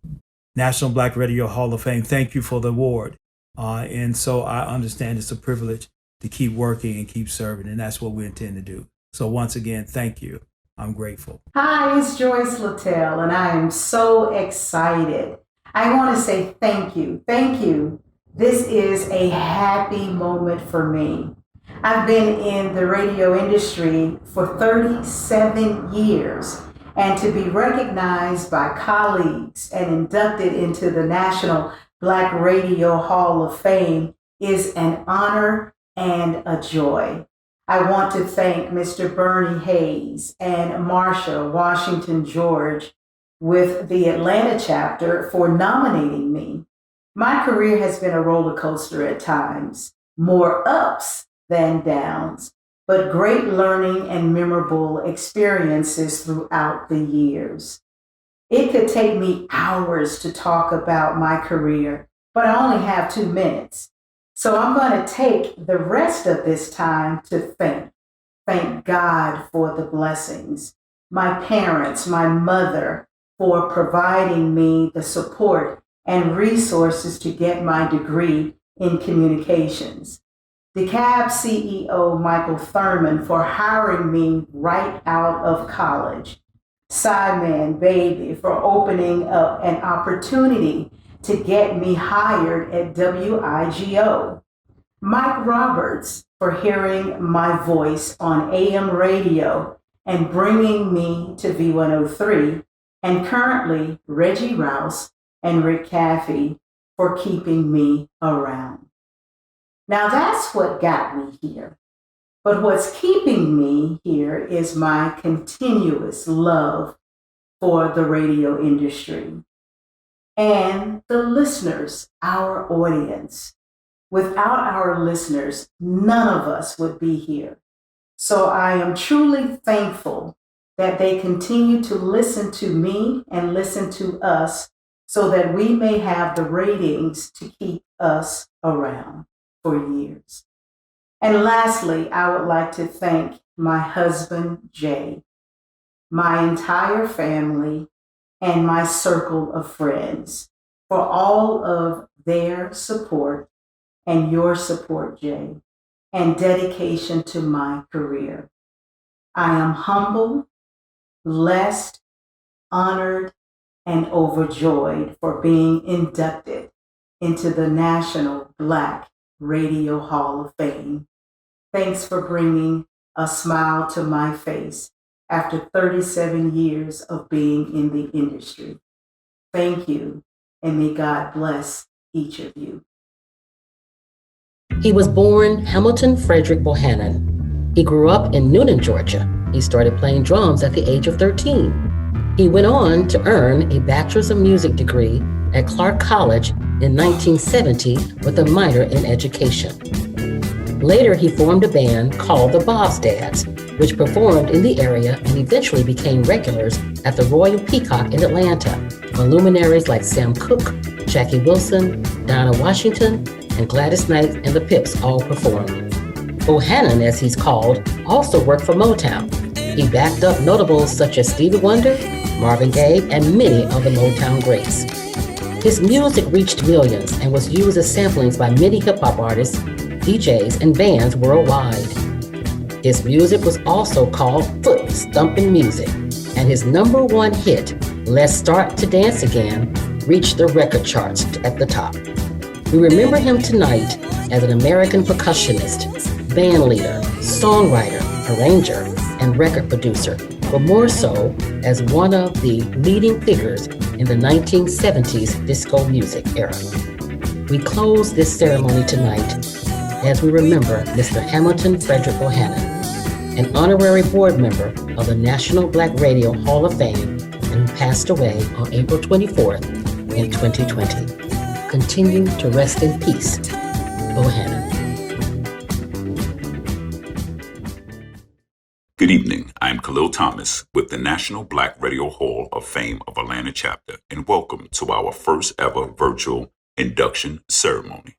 National Black Radio Hall of Fame, thank you for the award. And so I understand it's a privilege to keep working and keep serving, and that's what we intend to do. So once again, thank you. I'm grateful. Hi, it's Joyce Littell, and I am so excited. I want to say thank you. Thank you. This is a happy moment for me. I've been in the radio industry for 37 years, and to be recognized by colleagues and inducted into the National Black Radio Hall of Fame is an honor and a joy. I want to thank Mr. Bernie Hayes and Marsha Washington George with the Atlanta chapter for nominating me. My career has been a roller coaster at times, more ups than downs, but great learning and memorable experiences throughout the years. It could take me hours to talk about my career, but I only have 2 minutes. So I'm going to take the rest of this time to thank God for the blessings, my parents, my mother, for providing me the support and resources to get my degree in communications. DeKalb CEO Michael Thurman for hiring me right out of college. Simon Baby for opening up an opportunity to get me hired at WIGO. Mike Roberts for hearing my voice on AM radio and bringing me to V103, and currently Reggie Rouse and Rick Caffey for keeping me around. Now that's what got me here. But what's keeping me here is my continuous love for the radio industry and the listeners, our audience. Without our listeners, none of us would be here. So I am truly thankful that they continue to listen to me and listen to us so that we may have the ratings to keep us around for years. And lastly, I would like to thank my husband, Jay, my entire family, and my circle of friends for all of their support and your support, Jay, and dedication to my career. I am humble, blessed, honored, and overjoyed for being inducted into the National Black Radio Hall of Fame. Thanks for bringing a smile to my face after 37 years of being in the industry. Thank you, and may God bless each of you. He was born Hamilton Frederick Bohannon. He grew up in Newnan, Georgia. He started playing drums at the age of 13. He went on to earn a Bachelor's of Music degree at Clark College in 1970 with a minor in education. Later, he formed a band called the Bob's Dads, which performed in the area and eventually became regulars at the Royal Peacock in Atlanta, when luminaries like Sam Cooke, Jackie Wilson, Dinah Washington, and Gladys Knight and the Pips all performed. Bohannon, as he's called, also worked for Motown. He backed up notables such as Stevie Wonder, Marvin Gaye, and many of the Motown greats. His music reached millions and was used as samplings by many hip-hop artists, DJs, and bands worldwide. His music was also called foot stomping music, and his #1 hit, Let's Start to Dance Again, reached the record charts at the top. We remember him tonight as an American percussionist, band leader, songwriter, arranger, and record producer, but more so as one of the leading figures in the 1970s disco music era. We close this ceremony tonight as we remember Mr. Hamilton Frederick Bohannon. an honorary board member of the National Black Radio Hall of Fame, and who passed away on April 24th in 2020. Continue to rest in peace, Bohannon. Good evening. I'm Khalil Thomas with the National Black Radio Hall of Fame of Atlanta chapter, and welcome to our first ever virtual induction ceremony.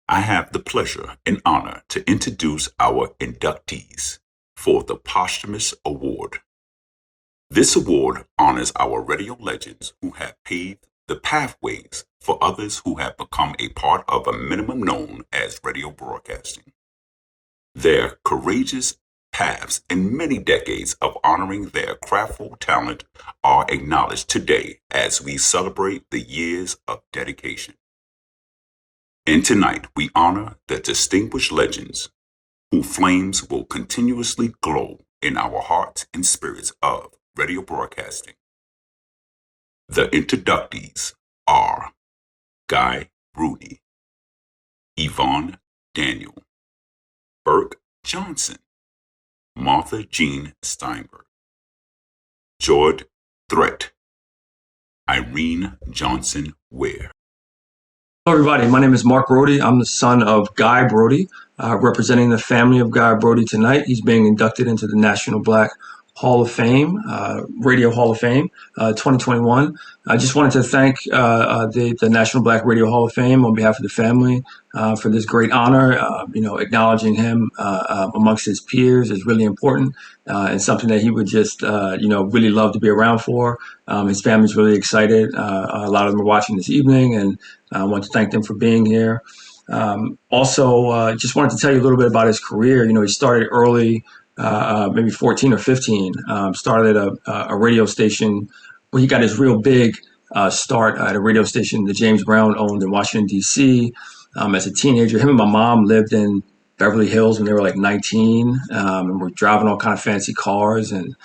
I have the pleasure and honor to introduce our inductees for the posthumous award. This award honors our radio legends who have paved the pathways for others who have become a part of a minimum known as radio broadcasting. Their courageous paths and many decades of honoring their craftful talent are acknowledged today as we celebrate the years of dedication. And tonight we honor the distinguished legends whose flames will continuously glow in our hearts and spirits of radio broadcasting. The inductees are Guy Brody, Yvonne Daniel, Burke Johnson, Martha Jean Steinberg, Jord Threat, Irene Johnson Ware. Hello, everybody. My name is Mark Brody. I'm the son of Guy Brody, representing the family of Guy Brody tonight. He's being inducted into the National Black Hall of Fame, Radio Hall of Fame, 2021. I just wanted to thank the National Black Radio Hall of Fame on behalf of the family for this great honor. Acknowledging him amongst his peers is really important and something that he would just, really love to be around for. His family's really excited. A lot of them are watching this evening, and I want to thank them for being here. Also, just wanted to tell you a little bit about his career. He started early, maybe 14 or 15, started at a radio station where he got his real big start at a radio station that James Brown owned in Washington, D.C. As a teenager, him and my mom lived in Beverly Hills when they were like 19, and were driving all kind of fancy cars, and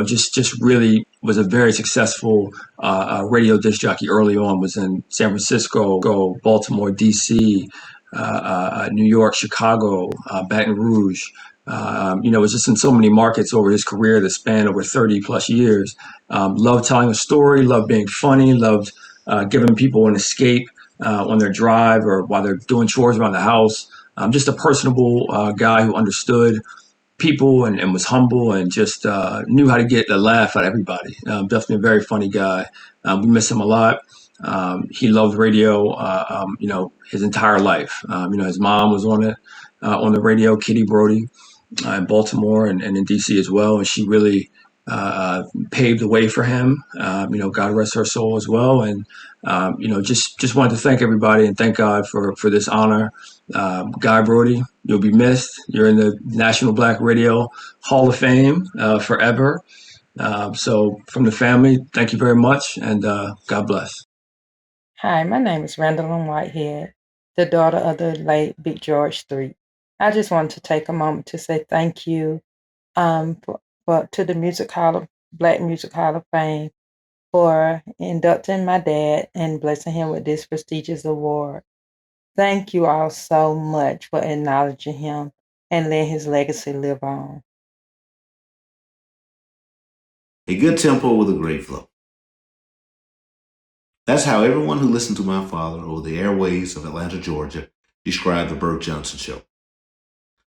just really was a very successful radio disc jockey early on. Was in San Francisco, Baltimore, D.C., New York, Chicago, Baton Rouge. Was just in so many markets over his career that spanned over 30 plus years. Loved telling a story, loved being funny, loved giving people an escape on their drive or while they're doing chores around the house. Just a personable guy who understood people and was humble and just knew how to get a laugh out of everybody. Definitely a very funny guy. We miss him a lot. He loved radio, his entire life. His mom was on the radio, Kitty Brody, in Baltimore and in DC as well. And she really paved the way for him. God rest her soul as well. And, just wanted to thank everybody and thank God for this honor. Guy Brody, you'll be missed. You're in the National Black Radio Hall of Fame forever. So from the family, thank you very much, and God bless. Hi, my name is Randall Whitehead, the daughter of the late Big George Street. I just wanted to take a moment to say thank you to the Black Music Hall of Fame for inducting my dad and blessing him with this prestigious award. Thank you all so much for acknowledging him and letting his legacy live on. A good tempo with a great flow. That's how everyone who listened to my father over the airways of Atlanta, Georgia, described the Burke Johnson Show.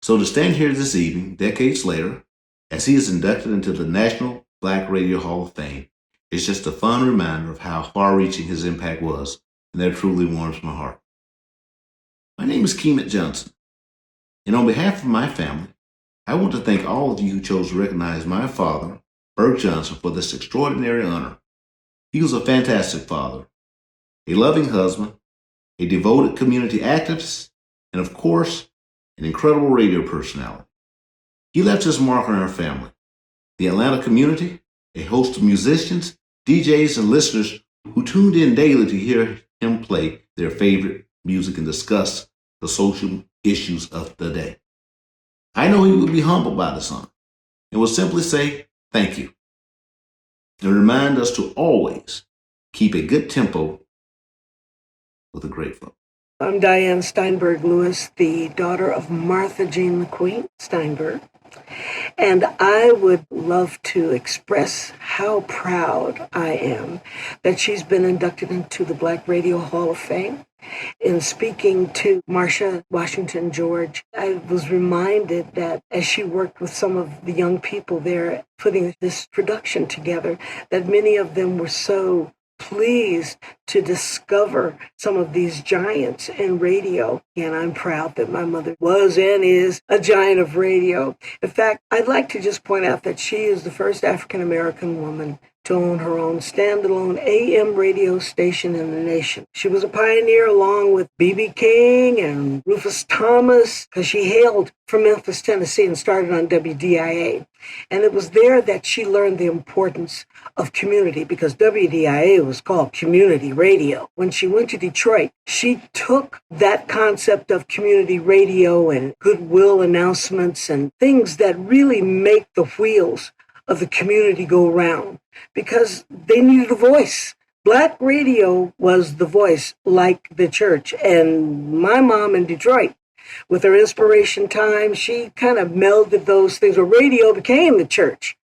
So to stand here this evening, decades later, as he is inducted into the National Black Radio Hall of Fame, is just a fun reminder of how far-reaching his impact was, and that truly warms my heart. My name is Kemet Johnson, and on behalf of my family, I want to thank all of you who chose to recognize my father, Burke Johnson, for this extraordinary honor. He was a fantastic father, a loving husband, a devoted community activist, and of course, an incredible radio personality. He left his mark on our family, the Atlanta community, a host of musicians, DJs, and listeners who tuned in daily to hear him play their favorite music and discuss the social issues of the day. I know he would be humbled by this honor and will simply say thank you and remind us to always keep a good tempo with a great flow. I'm Diane Steinberg Lewis, the daughter of Martha Jean McQueen Steinberg. And I would love to express how proud I am that she's been inducted into the Black Radio Hall of Fame. In speaking to Marsha, Washington, George, I was reminded that as she worked with some of the young people there putting this production together, that many of them were so pleased to discover some of these giants in radio. And I'm proud that my mother was and is a giant of radio. In fact, I'd like to just point out that she is the first African-American woman to own her own standalone AM radio station in the nation. She was a pioneer along with B.B. King and Rufus Thomas, because she hailed from Memphis, Tennessee, and started on WDIA. And it was there that she learned the importance of community, because WDIA was called community radio. When she went to Detroit, she took that concept of community radio and goodwill announcements and things that really make the wheels of the community go round, because they needed a voice. Black radio was the voice, like the church. And my mom in Detroit, with her Inspiration Time, she kind of melded those things, where radio became the church.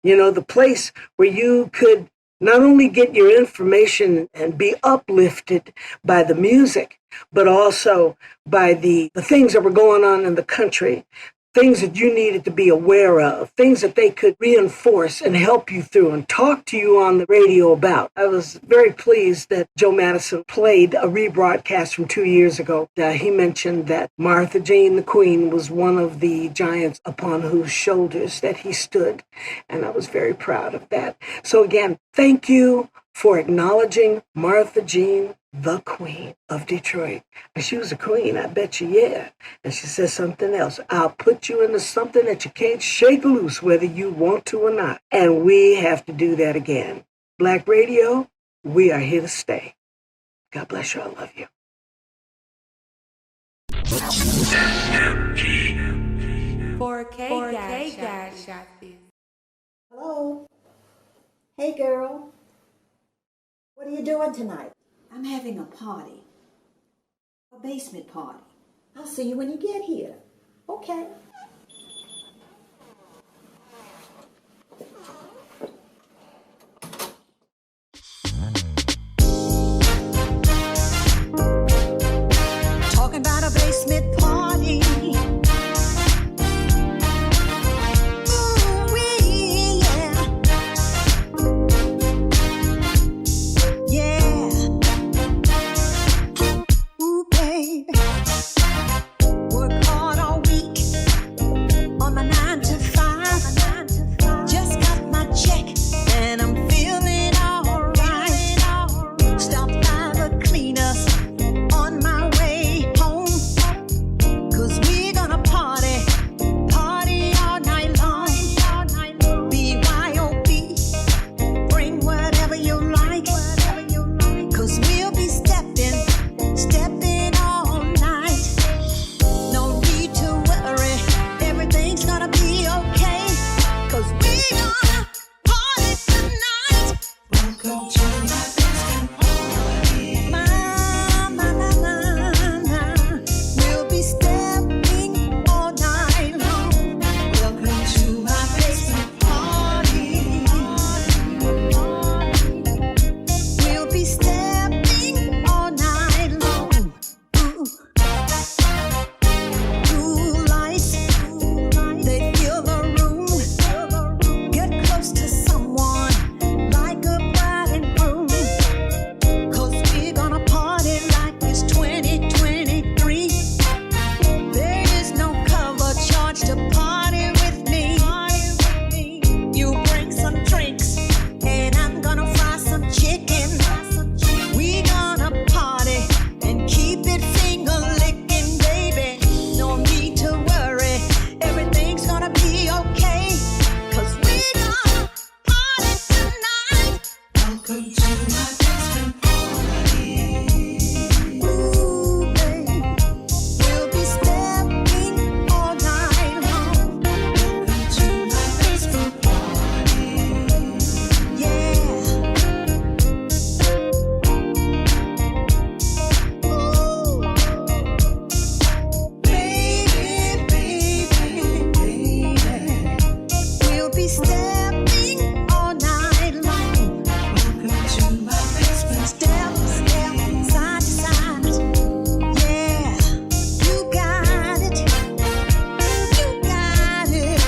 You know, the place where you could not only get your information and be uplifted by the music, but also by the things that were going on in the country, things that you needed to be aware of, things that they could reinforce and help you through and talk to you on the radio about. I was very pleased that Joe Madison played a rebroadcast from 2 years ago. He mentioned that Martha Jane the Queen was one of the giants upon whose shoulders that he stood, and I was very proud of that. So again, thank you for acknowledging Martha Jean the Queen of Detroit. And she was a queen, I bet you, yeah. And she said something else. I'll put you into something that you can't shake loose, whether you want to or not. And we have to do that again. Black Radio, we are here to stay. God bless you. I love you. 4K got this. Hello. Hey, girl. What are you doing tonight? I'm having a party. A basement party. I'll see you when you get here. Okay. Talking about a basement party. Get stepping all night long. Welcome to my basement. Step, step, side to side. Yeah, you got it. You got it.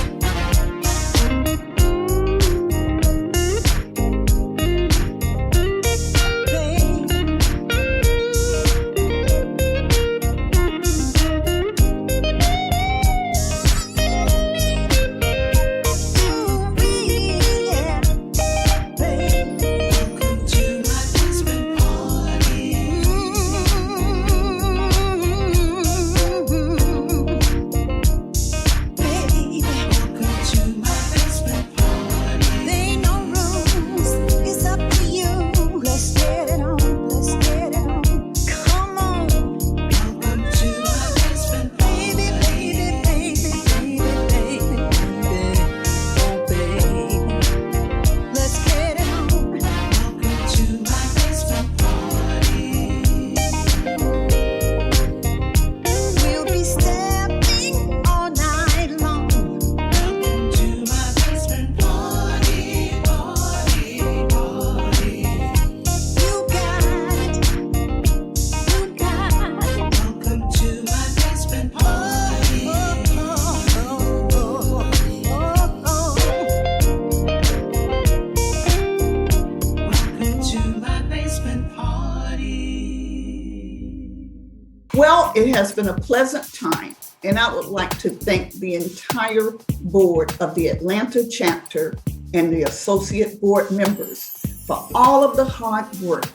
Well, it has been a pleasant time, and I would like to thank the entire board of the Atlanta chapter and the associate board members for all of the hard work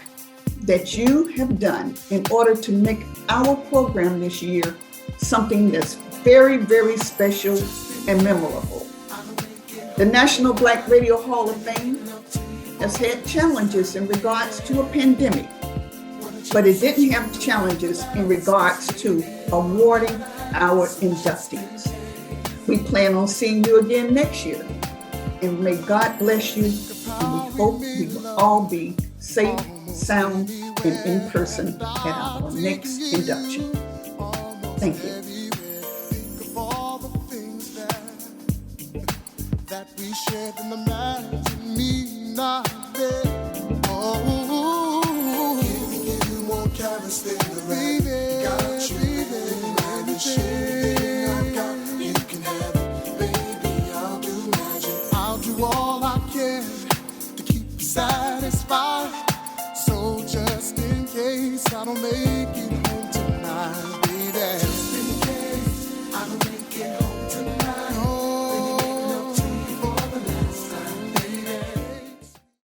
that you have done in order to make our program this year something that's very, very special and memorable. The National Black Radio Hall of Fame has had challenges in regards to a pandemic, but it didn't have challenges in regards to awarding our inductees. We plan on seeing you again next year, and may God bless you, and we hope we will all be safe, sound, and in person at our next induction. Thank you. That we shared in the imagine me not there. Oh, you won't carry stay baby, got you, baby, everything I got, you can have it, baby. I'll do magic. I'll do all I can to keep you satisfied. So just in case I don't make it home tonight, baby.